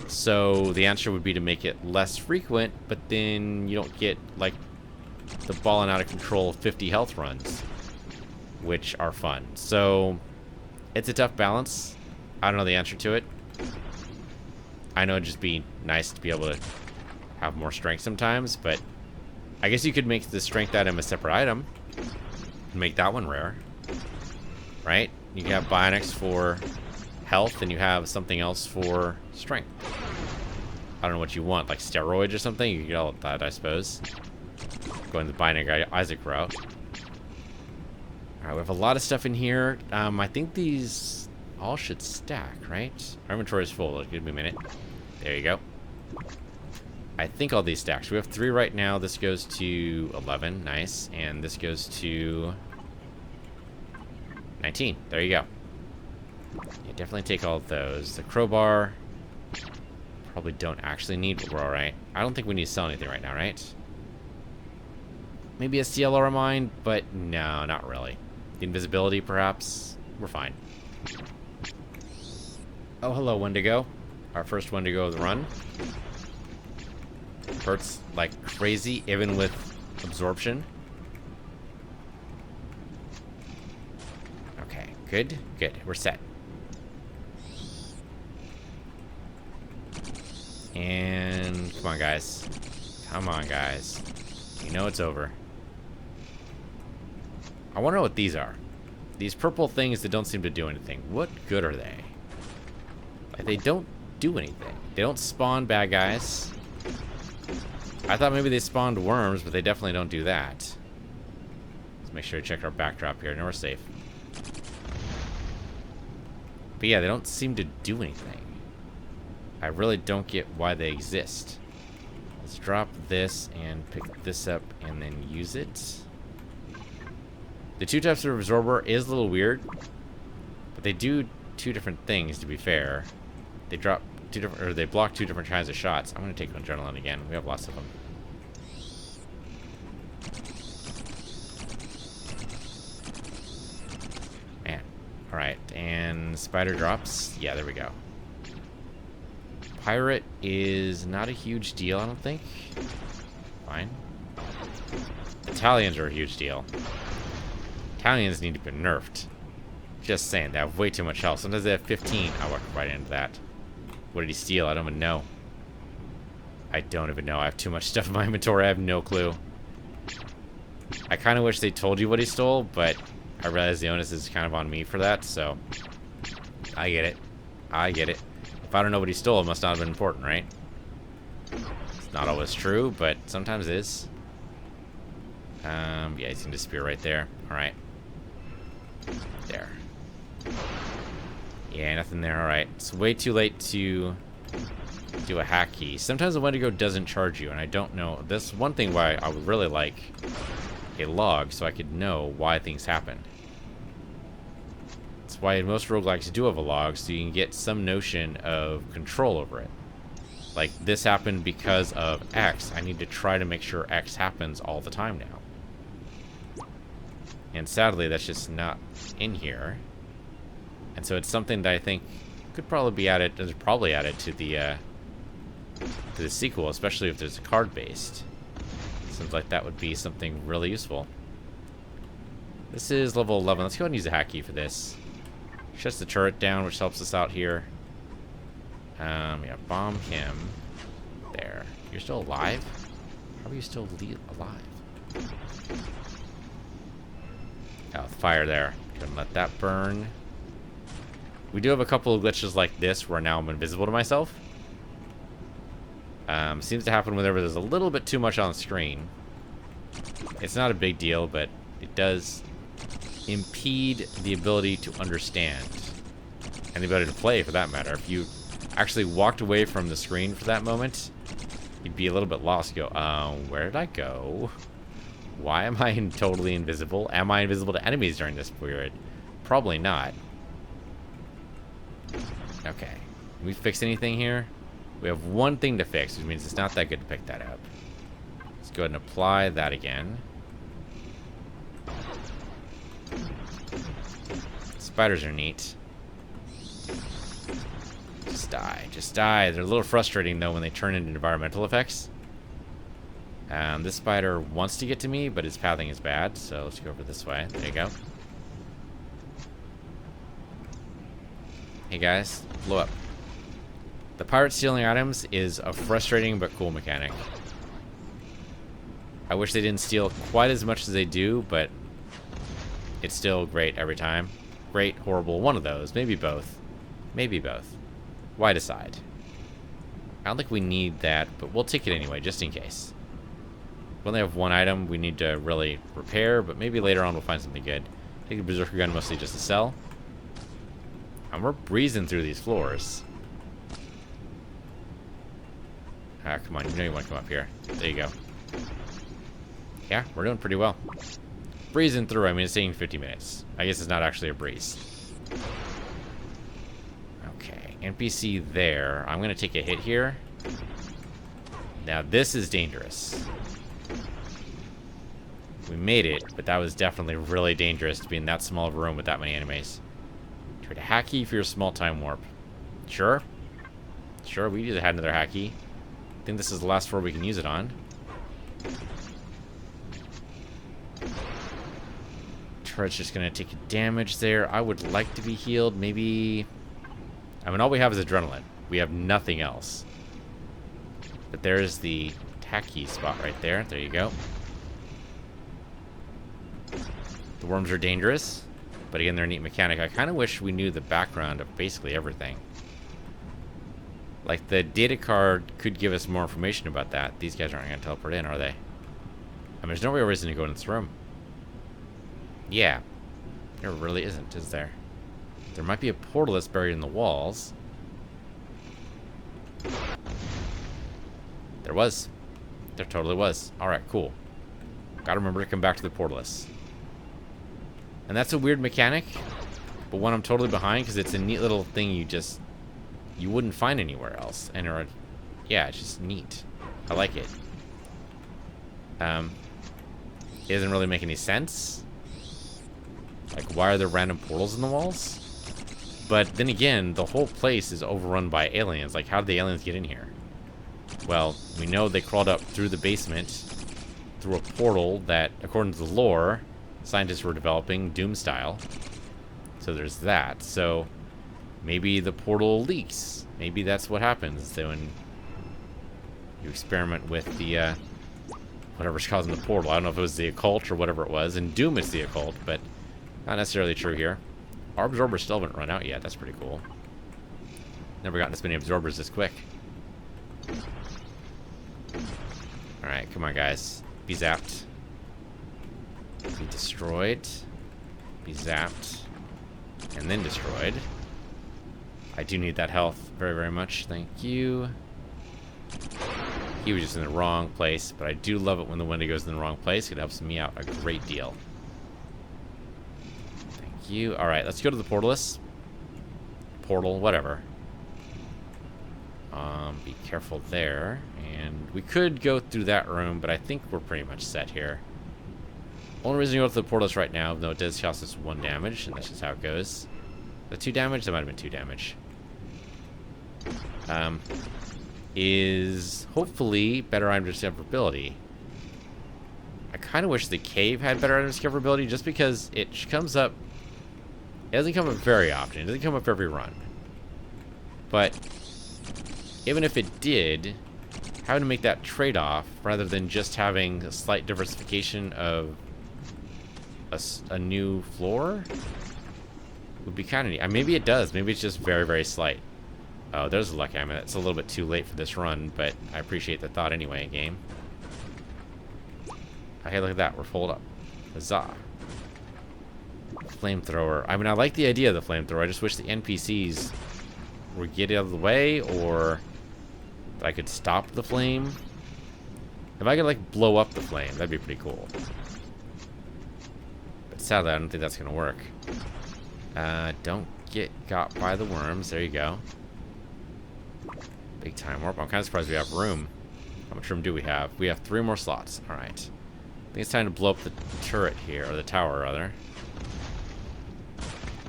So the answer would be to make it less frequent, but then you don't get like the balling out of control 50 health runs, which are fun. So it's a tough balance. I don't know the answer to it. I know it'd just be nice to be able to have more strength sometimes, but I guess you could make the strength item a separate item and make that one rare, right? You can have bionics for health and you have something else for strength. I don't know what you want, like steroids or something. You can get all of that, I suppose. Going the binary Isaac route. Alright, we have a lot of stuff in here. I think these all should stack, right? Our inventory is full. Give me a minute. There you go. I think all these stack. So we have 3 right now. This goes to 11. Nice. And this goes to 19. There you go. Yeah, definitely take all of those. The crowbar, probably don't actually need, but we're alright. I don't think we need to sell anything right now, right? Maybe a CLR mine, but no, not really. The invisibility, perhaps. We're fine. Oh, hello, Wendigo. Our first Wendigo of the run. Hurts like crazy, even with absorption. Okay, good, good. We're set. And come on, guys. Come on, guys. You know it's over. I wonder what these are. These purple things that don't seem to do anything. What good are they? Like, they don't do anything. They don't spawn bad guys. I thought maybe they spawned worms, but they definitely don't do that. Let's make sure to check our backdrop here. No, we're safe. But yeah, they don't seem to do anything. I really don't get why they exist. Let's drop this and pick this up and then use it. The 2 types of absorber is a little weird, but they do 2 different things, to be fair. They drop 2 different, or they block 2 different kinds of shots. I'm gonna take adrenaline again. We have lots of them. Man. Alright, and spider drops. Yeah, there we go. Pirate is not a huge deal, I don't think. Fine. Italians are a huge deal. Italians need to be nerfed. Just saying, they have way too much health. Sometimes they have 15. I walked right into that. What did he steal? I don't even know. I don't even know. I have too much stuff in my inventory. I have no clue. I kind of wish they told you what he stole, but I realize the onus is kind of on me for that, so I get it. I get it. If I don't know what he stole, it must not have been important, right? It's not always true, but sometimes it is. Yeah, he's gonna disappear right there. Alright. There. Yeah, nothing there. Alright. It's way too late to do a hack key. Sometimes the Wendigo doesn't charge you, and I don't know. That's one thing why I would really like a log, so I could know why things happen. That's why most roguelikes do have a log, so you can get some notion of control over it. Like, this happened because of X. I need to try to make sure X happens all the time now. And sadly, that's just not in here. And so it's something that I think could probably be added, is probably added to the sequel, especially if there's a card-based. Seems like that would be something really useful. This is level 11. Let's go ahead and use a hack key for this. Shuts the turret down, which helps us out here. Yeah, bomb him. There. You're still alive? How are you still alive? Oh, the fire there. Couldn't let that burn. We do have a couple of glitches like this where now I'm invisible to myself. Seems to happen whenever there's a little bit too much on screen. It's not a big deal, but it does impede the ability to understand. And the ability to play, for that matter. If you actually walked away from the screen for that moment, you'd be a little bit lost. Go, where did I go? Why am I totally invisible? Am I invisible to enemies during this period? Probably not. Okay. Can we fix anything here? We have one thing to fix, which means it's not that good to pick that up. Let's go ahead and apply that again. Spiders are neat. Just die. Just die. They're a little frustrating, though, when they turn into environmental effects. This spider wants to get to me, but his pathing is bad, so let's go over this way. There you go. Hey, guys. Blow up. The pirate stealing items is a frustrating but cool mechanic. I wish they didn't steal quite as much as they do, but it's still great every time. Great, horrible, one of those. Maybe both. Maybe both. Why decide? I don't think we need that, but we'll take it anyway, just in case. We only have one item we need to really repair, but maybe later on we'll find something good. I think the Berserker gun mostly just to sell. And we're breezing through these floors. Ah, come on, you know you want to come up here. There you go. Yeah, we're doing pretty well. Breezing through, I mean, it's taking 50 minutes. I guess it's not actually a breeze. Okay, NPC there. I'm going to take a hit here. Now, this is dangerous. We made it, but that was definitely really dangerous to be in that small of a room with that many enemies. Trade a hack key for your small time warp. Sure. Sure, we just had another hack key. I think this is the last floor we can use it on. Turret's just gonna take damage there. I would like to be healed. Maybe... I mean, all we have is adrenaline. We have nothing else. But there's the hack key spot right there. There you go. The worms are dangerous. But again, they're a neat mechanic. I kind of wish we knew the background of basically everything. Like, the data card could give us more information about that. These guys aren't going to teleport in, are they? I mean, there's no real reason to go in this room. Yeah. There really isn't, is there? There might be a portal that's buried in the walls. There was. There totally was. Alright, cool. Gotta remember to come back to the portalist. And that's a weird mechanic, but one I'm totally behind because it's a neat little thing you wouldn't find anywhere else. And yeah, it's just neat. I like it. It doesn't really make any sense. Like, why are there random portals in the walls? But then again, the whole place is overrun by aliens. Like, how did the aliens get in here? Well, we know they crawled up through the basement, through a portal that, according to the lore, scientists were developing Doom style. So there's that. So maybe the portal leaks. Maybe that's what happens. So when you experiment with the whatever's causing the portal. I don't know if it was the occult or whatever it was. In Doom it's the occult, but not necessarily true here. Our absorbers still haven't run out yet. That's pretty cool. Never gotten this many absorbers this quick. Alright, come on guys. Be zapped. Be destroyed. Be zapped. And then destroyed. I do need that health very, very much. Thank you. He was just in the wrong place, but I do love it when the window goes in the wrong place. It helps me out a great deal. Thank you. Alright, let's go to the portalist. Portal, whatever. Be careful there. And we could go through that room, but I think we're pretty much set here. Only reason to go to the portalist right now, though it does cost us 1 damage, and that's just how it goes. The 2 damage? That might have been 2 damage. Is hopefully better item discoverability. I kind of wish the cave had better item discoverability just because it comes up. It doesn't come up very often. It doesn't come up every run. But even if it did, having to make that trade-off rather than just having a slight diversification of a new floor would be kind of neat. Maybe it does. Maybe it's just very, very slight. Oh, there's a lucky item. It's a little bit too late for this run, but I appreciate the thought anyway, game. Oh, hey, look at that. We're full up. Huzzah. Flamethrower. I mean, I like the idea of the flamethrower. I just wish the NPCs would get out of the way, or that I could stop the flame. If I could, like, blow up the flame, that'd be pretty cool. But sadly, I don't think that's going to work. Don't get got by the worms. There you go. Big time warp. I'm kind of surprised we have room. How much room do we have? We have 3 more slots. Alright. I think it's time to blow up the turret here, or the tower, rather.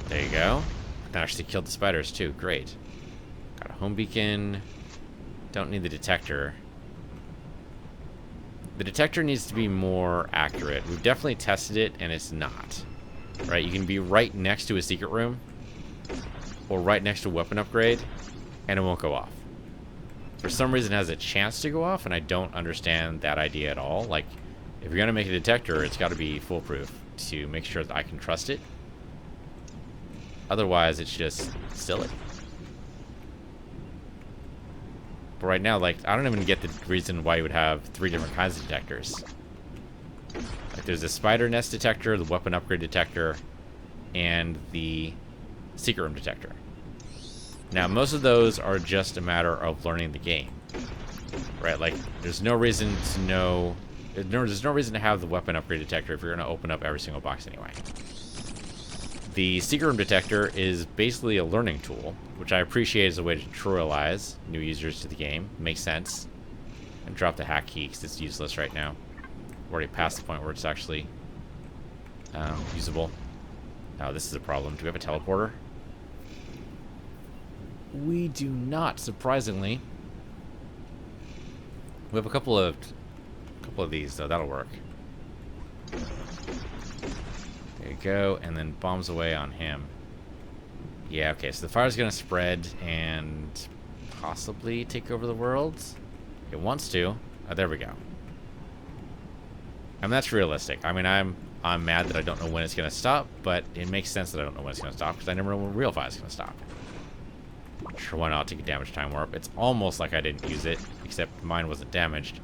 There you go. That actually killed the spiders, too. Great. Got a home beacon. Don't need the detector. The detector needs to be more accurate. We've definitely tested it, and it's not. Right? You can be right next to a secret room, or right next to a weapon upgrade, and it won't go off. For some reason, it has a chance to go off, and I don't understand that idea at all. Like, if you're going to make a detector, it's got to be foolproof to make sure that I can trust it. Otherwise, it's just silly. But right now, like, I don't even get the reason why you would have 3 different kinds of detectors. there's a spider nest detector, the weapon upgrade detector, and the secret room detector. Now, most of those are just a matter of learning the game, right? Like, there's no reason to know... There's no reason to have the weapon upgrade detector if you're going to open up every single box anyway. The secret room detector is basically a learning tool, which I appreciate as a way to tutorialize new users to the game. Makes sense. And drop the hack key because it's useless right now. We're already past the point where it's actually usable. Oh, this is a problem. Do we have a teleporter? We do not, surprisingly. We have a couple of these, though. That'll work. There you go, and then bombs away on him. Yeah, okay, so the fire's gonna spread and possibly take over the world. It wants to. Oh, there we go. I mean, that's realistic. I mean, I'm mad that I don't know when it's gonna stop, but it makes sense that I don't know when it's gonna stop because I never know when real fire's gonna stop. Sure, why not take a damage time warp? It's almost like I didn't use it, except mine wasn't damaged.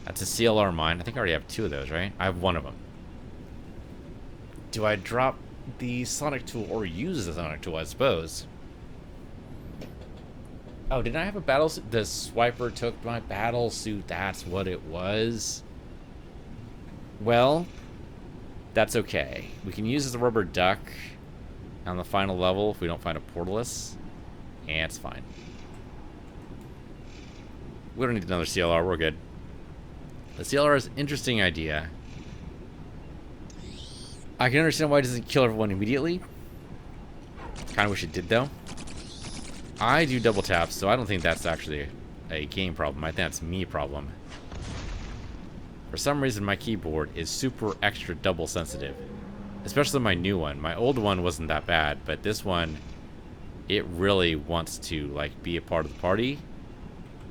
That's a CLR mine. I think I already have 2 of those, right? I have 1 of them. Do I drop the sonic tool or use the sonic tool, I suppose? Oh, didn't I have a battle suit? The swiper took my battle suit. That's what it was. Well, that's okay. We can use the rubber duck on the final level if we don't find a portalus. And it's fine. We don't need another CLR. We're good. The CLR is an interesting idea. I can understand why it doesn't kill everyone immediately. Kind of wish it did, though. I do double taps, so I don't think that's actually a game problem. I think that's me problem. For some reason, my keyboard is super extra double sensitive. Especially my new one. My old one wasn't that bad, but this one, it really wants to, like, be a part of the party.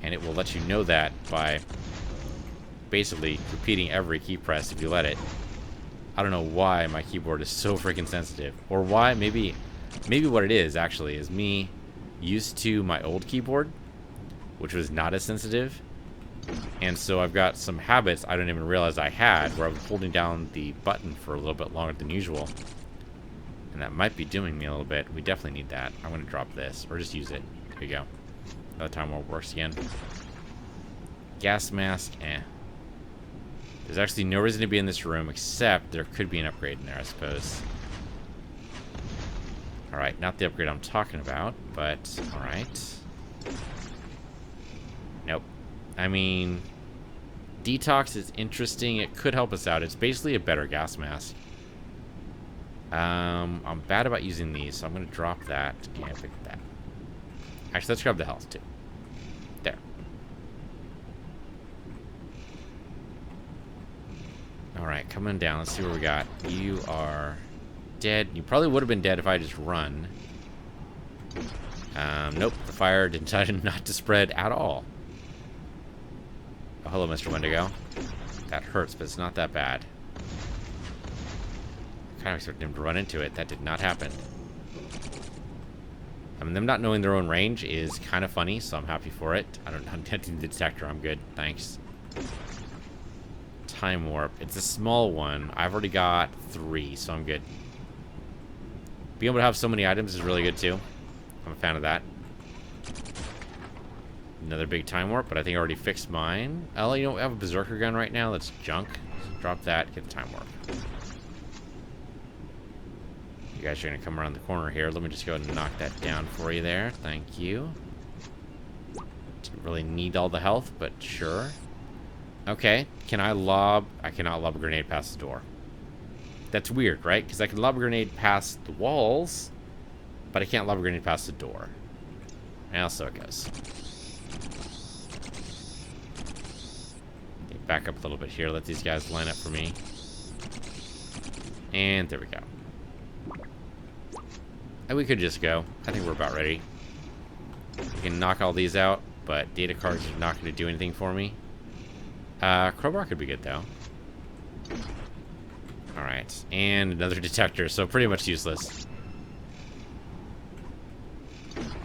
And it will let you know that by basically repeating every key press if you let it. I don't know why my keyboard is so freaking sensitive. Or why, maybe what it is, actually, is me used to my old keyboard, which was not as sensitive. And so I've got some habits I don't even realize I had, where I was holding down the button for a little bit longer than usual. And that might be doing me a little bit. We definitely need that. I'm going to drop this, or just use it. There you go. Another time where it works again. Gas mask, eh. There's actually no reason to be in this room, except there could be an upgrade in there, I suppose. Alright, not the upgrade I'm talking about, but alright. Nope. I mean, detox is interesting. It could help us out. It's basically a better gas mask. I'm bad about using these, so I'm going to drop that and pick that. Actually, let's grab the health, too. There. Alright, coming down. Let's see what we got. You are dead. You probably would have been dead if I just run. Nope. The fire decided not to spread at all. Oh, hello, Mr. Wendigo. That hurts, but it's not that bad. I kind of expected him to run into it. That did not happen. I mean, them not knowing their own range is kind of funny, so I'm happy for it. I'm hitting the detector. I'm good. Thanks. Time warp. It's a small one. I've already got 3, so I'm good. Being able to have so many items is really good, too. I'm a fan of that. Another big time warp, but I think I already fixed mine. Oh, you don't have a berserker gun right now? That's junk. So drop that, get the time warp. You guys are going to come around the corner here. Let me just go ahead and knock that down for you there. Thank you. Didn't really need all the health, but sure. Okay, can I lob... I cannot lob a grenade past the door. That's weird, right? Because I can lob a grenade past the walls, but I can't lob a grenade past the door. And so it goes. Okay, back up a little bit here. Let these guys line up for me. And there we go. And we could just go. I think we're about ready. We can knock all these out, but data cards are not going to do anything for me. Crowbar could be good, though. Alright, and another detector, so pretty much useless.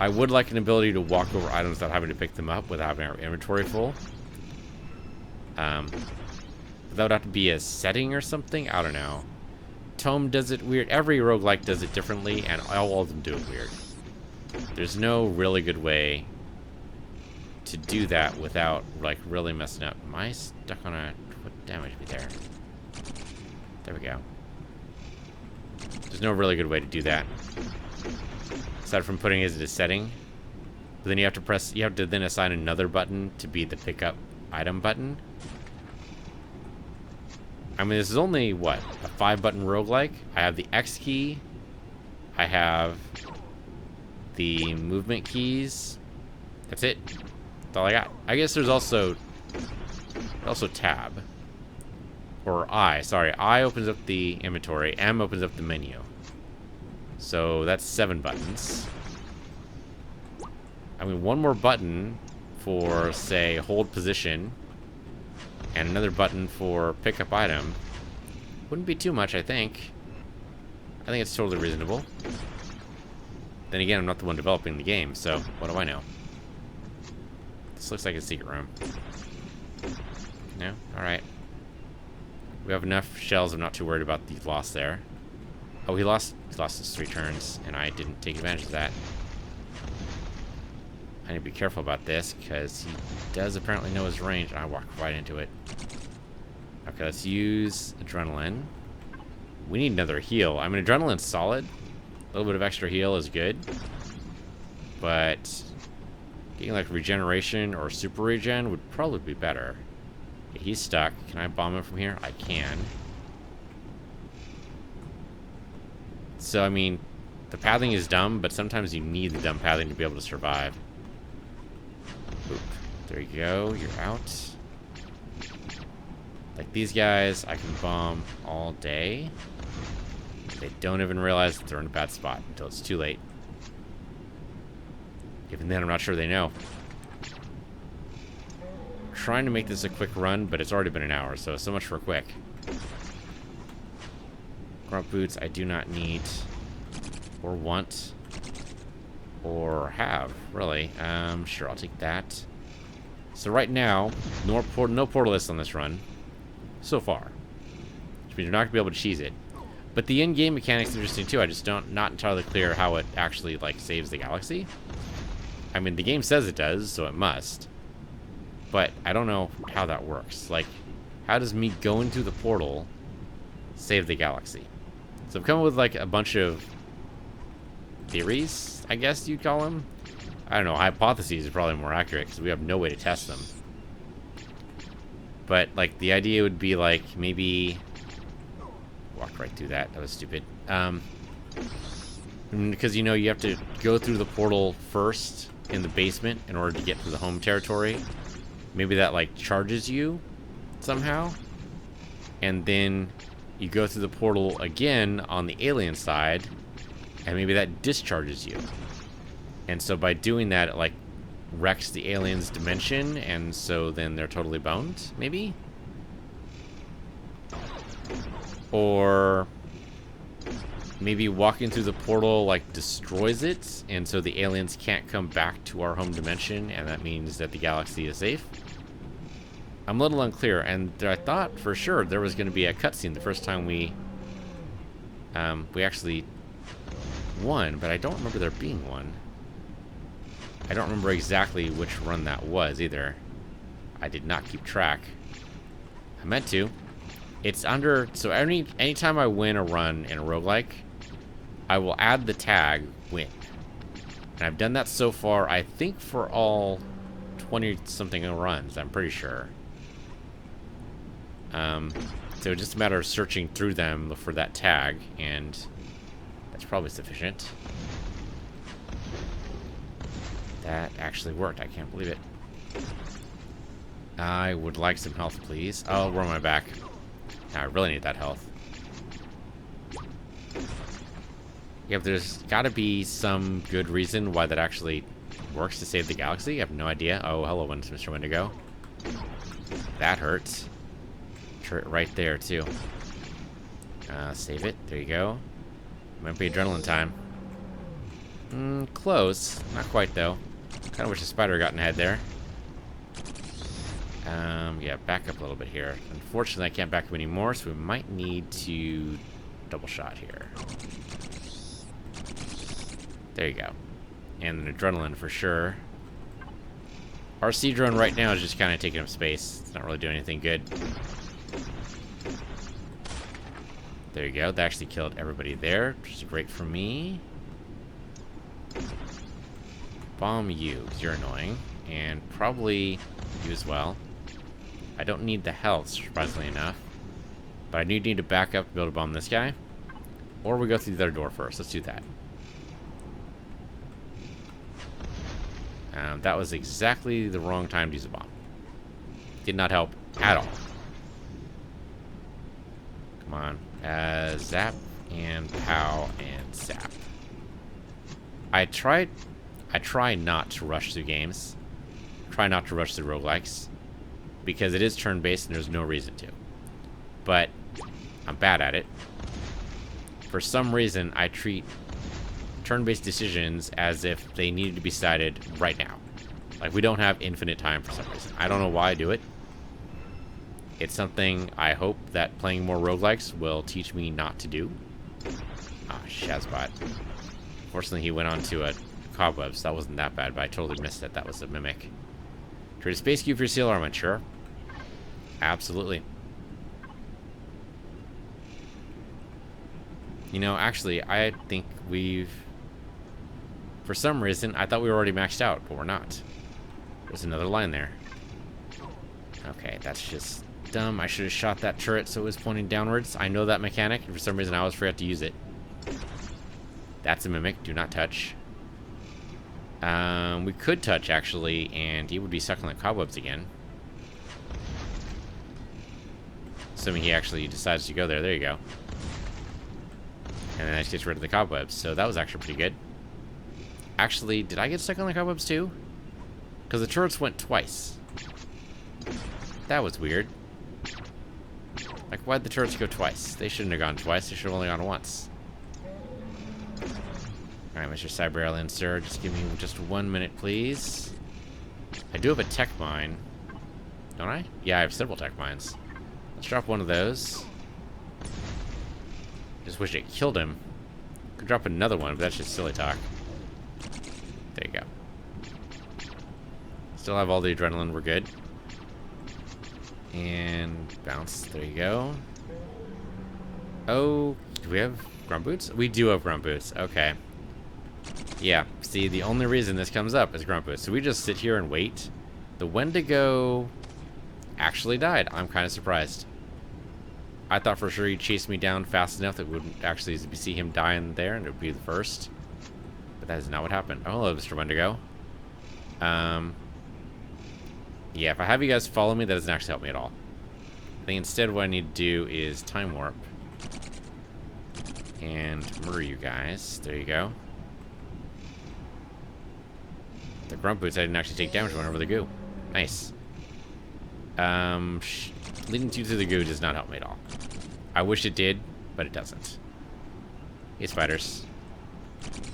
I would like an ability to walk over items without having to pick them up without having our inventory full. But that would have to be a setting or something? I don't know. Tome does it weird. Every roguelike does it differently, and all of them do it weird. There's no really good way to do that without, like, really messing up. Am I stuck on a... What damage me there? There we go. There's no really good way to do that. Aside from putting it as a setting. But then you have to press... You have to then assign another button to be the pick up item button. I mean, this is only, what? A 5-button roguelike? I have the X key. I have the movement keys. That's it. That's all I got. I guess there's also tab. Or I. Sorry. I opens up the inventory. M opens up the menu. So that's 7 buttons. I mean, one more button for, say, hold position. And another button for pick up item. Wouldn't be too much, I think. I think it's totally reasonable. Then again, I'm not the one developing the game, so what do I know? This looks like a secret room. No? Alright. We have enough shells, I'm not too worried about the loss there. Oh, he lost his 3 turns, and I didn't take advantage of that. I need to be careful about this, because he does apparently know his range, and I walk right into it. Okay, let's use adrenaline. We need another heal. I mean, adrenaline's solid. A little bit of extra heal is good. But getting, like, regeneration or super regen would probably be better. Okay, he's stuck. Can I bomb him from here? I can. So, I mean, the pathing is dumb, but sometimes you need the dumb pathing to be able to survive. Oop. There you go. You're out. Like these guys, I can bomb all day. They don't even realize that they're in a bad spot until it's too late. Even then, I'm not sure they know. I'm trying to make this a quick run, but it's already been an hour, so much for quick. Grunt boots, I do not need, or want, or have, really. Sure, I'll take that. So right now, no portalists on this run, so far. Which means you're not going to be able to cheese it. But the in-game mechanic's interesting too. I just not entirely clear how it actually, like, saves the galaxy. I mean, the game says it does, so it must. But I don't know how that works. Like, how does me going through the portal save the galaxy? So I've come up with, like, a bunch of theories, I guess you'd call them. I don't know, hypotheses is probably more accurate because we have no way to test them. But, like, the idea would be, like, maybe... Walked right through that. That was stupid. Because, you know, you have to go through the portal first in the basement in order to get to the home territory. Maybe that, like, charges you somehow. And then you go through the portal again on the alien side, and maybe that discharges you. And so by doing that, it, like, wrecks the alien's dimension, and so then they're totally boned, maybe? Or maybe walking through the portal, like, destroys it, and so the aliens can't come back to our home dimension, and that means that the galaxy is safe. I'm a little unclear, and I thought for sure there was going to be a cutscene the first time we actually won, but I don't remember there being one. I don't remember exactly which run that was either. I did not keep track. I meant to. It's under... So anytime I win a run in a roguelike, I will add the tag win. And I've done that so far, I think, for all 20-something runs, I'm pretty sure. So it's just a matter of searching through them for that tag, and that's probably sufficient. That actually worked. I can't believe it. I would like some health, please. Oh, we're on my back. Now, I really need that health. Yeah, but there's got to be some good reason why that actually works to save the galaxy. I have no idea. Oh, hello, Mr. Wendigo. That hurts. Hurt right there, too. Save it. There you go. Might be adrenaline time. Close. Not quite, though. Kind of wish the spider got in the head there. Yeah, back up a little bit here. Unfortunately, I can't back up anymore, so we might need to double shot here. There you go. And an adrenaline for sure. Our sea drone right now is just kind of taking up space. It's not really doing anything good. There you go. That actually killed everybody there, which is great for me. Bomb you, because you're annoying. And probably you as well. I don't need the health, surprisingly enough. But I do need to back up to be able to bomb this guy. Or we go through the other door first. Let's do that. That was exactly the wrong time to use a bomb. Did not help at all. Come on. Zap and pow and zap. I try not to rush through games. Try not to rush through roguelikes. Because it is turn-based and there's no reason to. But I'm bad at it. For some reason, I treat turn-based decisions as if they needed to be decided right now. Like, we don't have infinite time for some reason. I don't know why I do it. It's something I hope that playing more roguelikes will teach me not to do. Ah, Shazbot. Fortunately, he went on to a cobweb, so that wasn't that bad, but I totally missed it. That was a mimic. Trade a space cube for your seal armament, sure. Absolutely. You know, actually, I think we've... For some reason, I thought we were already maxed out, but we're not. There's another line there. Okay, that's just dumb. I should have shot that turret so it was pointing downwards. I know that mechanic, and for some reason I always forgot to use it. That's a mimic. Do not touch. We could touch, actually, and he would be stuck on the cobwebs again. Assuming he actually decides to go there. There you go. And then that gets rid of the cobwebs. So that was actually pretty good. Actually, did I get stuck on the cobwebs too? Because the turrets went twice. That was weird. Like, why'd the turrets go twice? They shouldn't have gone twice. They should have only gone once. Alright, Mr. Cyber Alien, sir. Just give me just 1 minute, please. I do have a tech mine. Don't I? Yeah, I have several tech mines. Let's drop one of those. Just wish it killed him. Could drop another one, but that's just silly talk. There you go. Still have all the adrenaline. We're good. And bounce. There you go. Oh, do we have grunt boots? We do have grunt boots. Okay. Yeah. See, the only reason this comes up is grunt boots. So we just sit here and wait. The Wendigo actually died. I'm kind of surprised. I thought for sure he'd chase me down fast enough that we wouldn't actually see him die in there and it would be the first. But that is not what happened. Oh, hello, Mr. Wendigo. Yeah, if I have you guys follow me, that doesn't actually help me at all. I think instead what I need to do is time warp. And murder you guys. There you go. The grunt boots, I didn't actually take damage whenever the goo. Nice. Leading you through the goo does not help me at all. I wish it did, but it doesn't. Hey, spiders.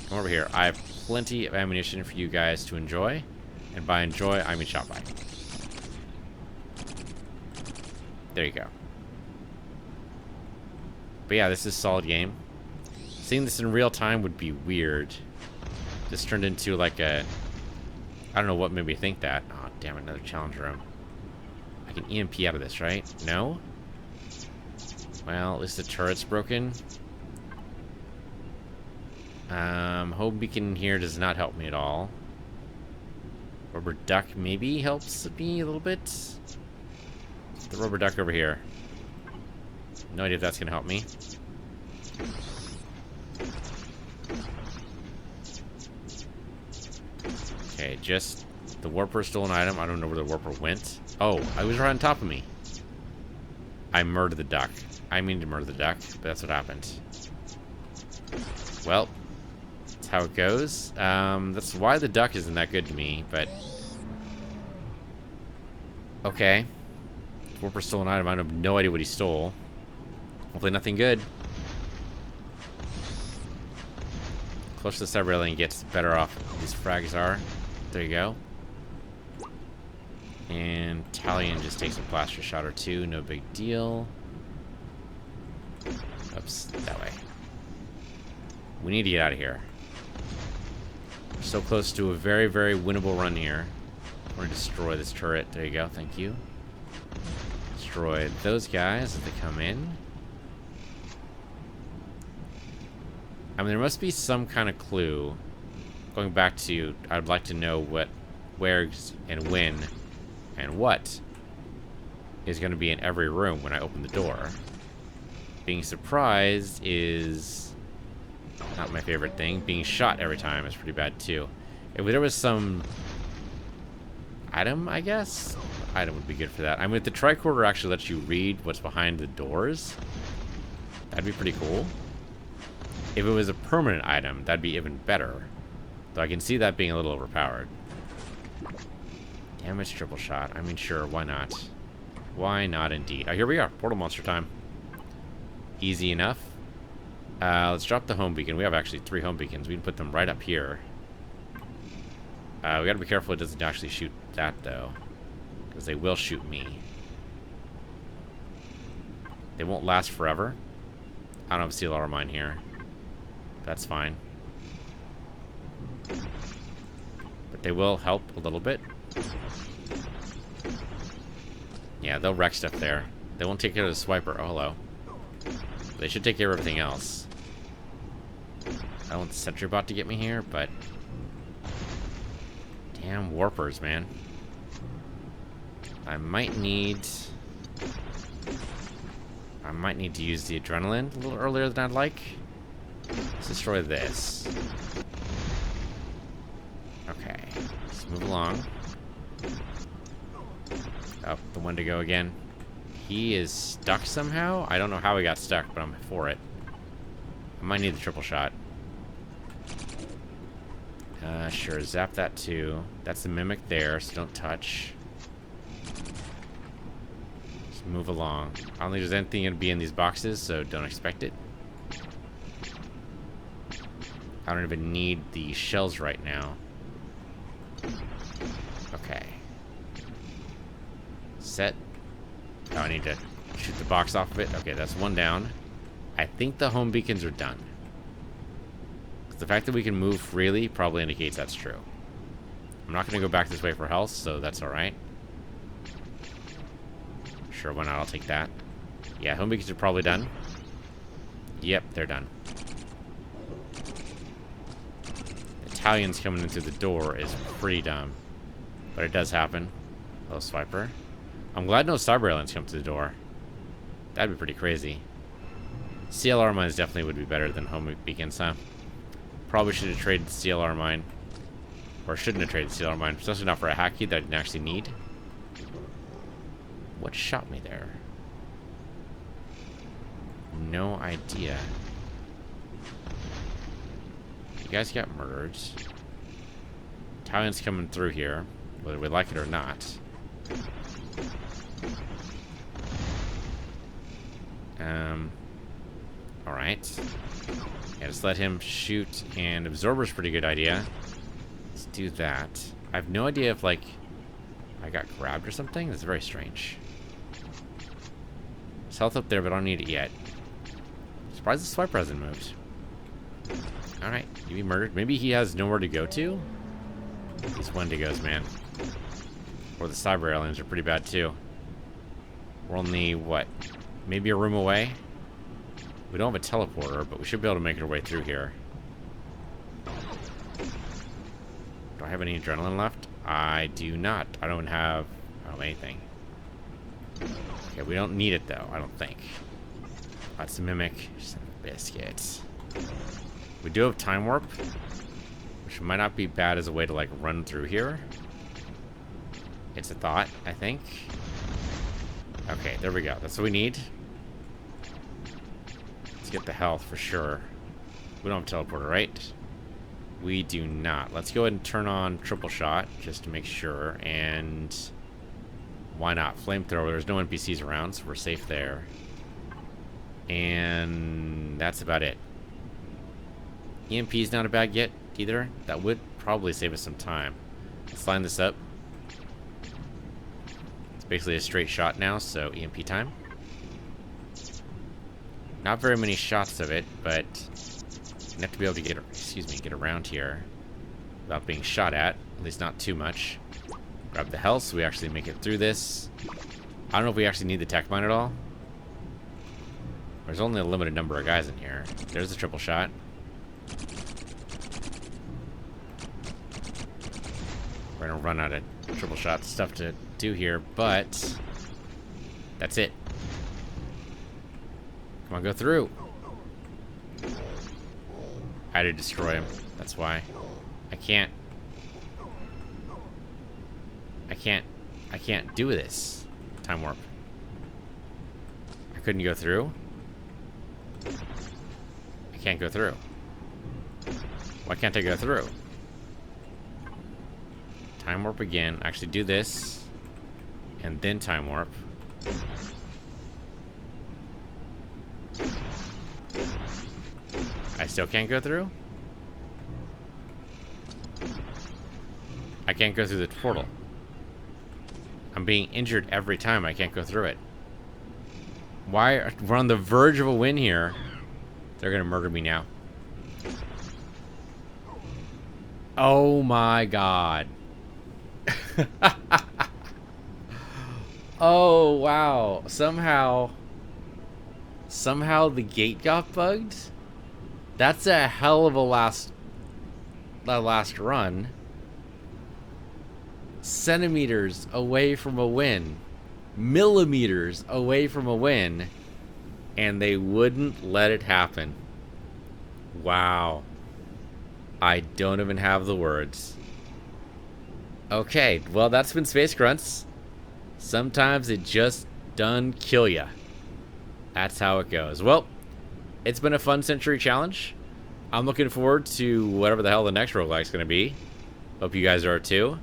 Come over here. I have plenty of ammunition for you guys to enjoy. And by enjoy, I mean shot by. There you go. But yeah, this is a solid game. Seeing this in real time would be weird. This turned into like a... I don't know what made me think that. Oh, damn it, another challenge room. I can EMP out of this, right? No? Well, at least the turret's broken. Home beacon here does not help me at all. Rubber duck maybe helps me a little bit. The rubber duck over here. No idea if that's gonna help me. Okay, just the warper stole an item. I don't know where the warper went. Oh, I was right on top of me. I murdered the duck. I mean to murder the duck, but that's what happened. Well, that's how it goes. That's why the duck isn't that good to me, but... Okay. Warper stole an item. I have no idea what he stole. Hopefully nothing good. Close to the cyber alien gets better off these frags are. There you go. And Talion just takes a blaster shot or two. No big deal. Oops, that way. We need to get out of here. We're so close to a very, very winnable run here. We're going to destroy this turret. There you go. Thank you. Destroy those guys as they come in. I mean, there must be some kind of clue. Going back to, I'd like to know what, where, and when, and what is going to be in every room when I open the door. Being surprised is not my favorite thing. Being shot every time is pretty bad too. If there was some item, I guess? Item would be good for that. I mean, if the tricorder actually lets you read what's behind the doors, that'd be pretty cool. If it was a permanent item, that'd be even better. Though I can see that being a little overpowered. Damage triple shot. I mean, sure, why not? Why not indeed? Oh, here we are. Portal monster time. Easy enough. Let's drop the home beacon. We have actually 3 home beacons. We can put them right up here. We gotta be careful it doesn't actually shoot that, though. Because they will shoot me. They won't last forever. I don't have a seal armor mine here. That's fine. But they will help a little bit. Yeah, they'll wreck stuff there. They won't take care of the swiper. Oh, hello. They should take care of everything else. I don't want the sentry bot to get me here, but... Damn warpers, man. I might need to use the adrenaline a little earlier than I'd like. Let's destroy this. Okay, let's move along. Oh, the Wendigo again. He is stuck somehow? I don't know how he got stuck, but I'm for it. I might need the triple shot. Sure, zap that too. That's the mimic there, so don't touch. Just move along. I don't think there's anything going to be in these boxes, so don't expect it. I don't even need the shells right now. Okay. Set. Oh, I need to shoot the box off of it. Okay, that's one down. I think the home beacons are done. The fact that we can move freely probably indicates that's true. I'm not going to go back this way for health, so that's alright. Sure, why not? I'll take that. Yeah, home beacons are probably done. Yep, they're done. Italians coming in through the door is pretty dumb. But it does happen. Hello, Swiper. I'm glad no cyber aliens come to the door. That'd be pretty crazy. CLR mines definitely would be better than home beacons, huh? Probably should have traded the CLR mine. Or shouldn't have traded the CLR mine. Especially not for a hack key that I didn't actually need. What shot me there? No idea. You guys got murdered. Italians coming through here, whether we like it or not. Alright. Yeah, just let him shoot, and Absorber's a pretty good idea. Let's do that. I have no idea if, like, I got grabbed or something. That's very strange. There's health up there, but I don't need it yet. Surprised the swiper hasn't moved. Alright, you be murdered. Maybe he has nowhere to go to? These Wendigos, man. Or the cyber aliens are pretty bad, too. We're only, what, maybe a room away? We don't have a teleporter, but we should be able to make our way through here. Do I have any adrenaline left? I do not. I don't have anything. Okay, we don't need it, though, I don't think. That's the mimic. Son of a biscuit. We do have time warp, which might not be bad as a way to, like, run through here. It's a thought, I think. Okay, there we go. That's what we need. Let's get the health for sure. We don't have a teleporter, right? We do not. Let's go ahead and turn on triple shot just to make sure. And why not? Flamethrower. There's no NPCs around, so we're safe there. And that's about it. EMP's not a bad get either. That would probably save us some time. Let's line this up. basically a straight shot now, so EMP time. Not very many shots of it, but you have to be able to get around here without being shot at least not too much. Grab the health so we actually make it through this. I don't know if we actually need the tech mine at all. There's only a limited number of guys in here. There's the triple shot. We're gonna run out of triple shot stuff to do here, but that's it. Come on, go through. I had to destroy him. That's why. I can't do this. Time warp. I couldn't go through. I can't go through. Why can't I go through? Time warp again. Actually do this. And then time warp. I still can't go through? I can't go through the portal. I'm being injured every time. I can't go through it. We're on the verge of a win here. They're gonna murder me now. Oh my god. Oh wow. Somehow the gate got bugged? That's a hell of a last run. Centimeters away from a win. Millimeters away from a win. And they wouldn't let it happen. Wow. I don't even have the words. Okay, well that's been Space Grunts. Sometimes it just done kill ya. That's how it goes. Well, it's been a fun century challenge. I'm looking forward to whatever the hell the next roguelike's gonna be. Hope you guys are too.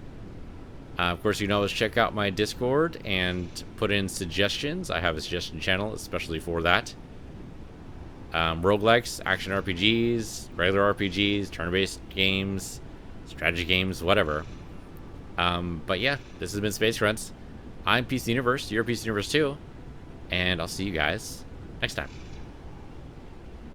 Of course, you can always check out my Discord and put in suggestions. I have a suggestion channel especially for that. Roguelikes, action RPGs, regular RPGs, turn-based games, strategy games, whatever. But yeah, this has been Space Grunts. I'm Piece of the Universe, you're Piece of the Universe too, and I'll see you guys next time.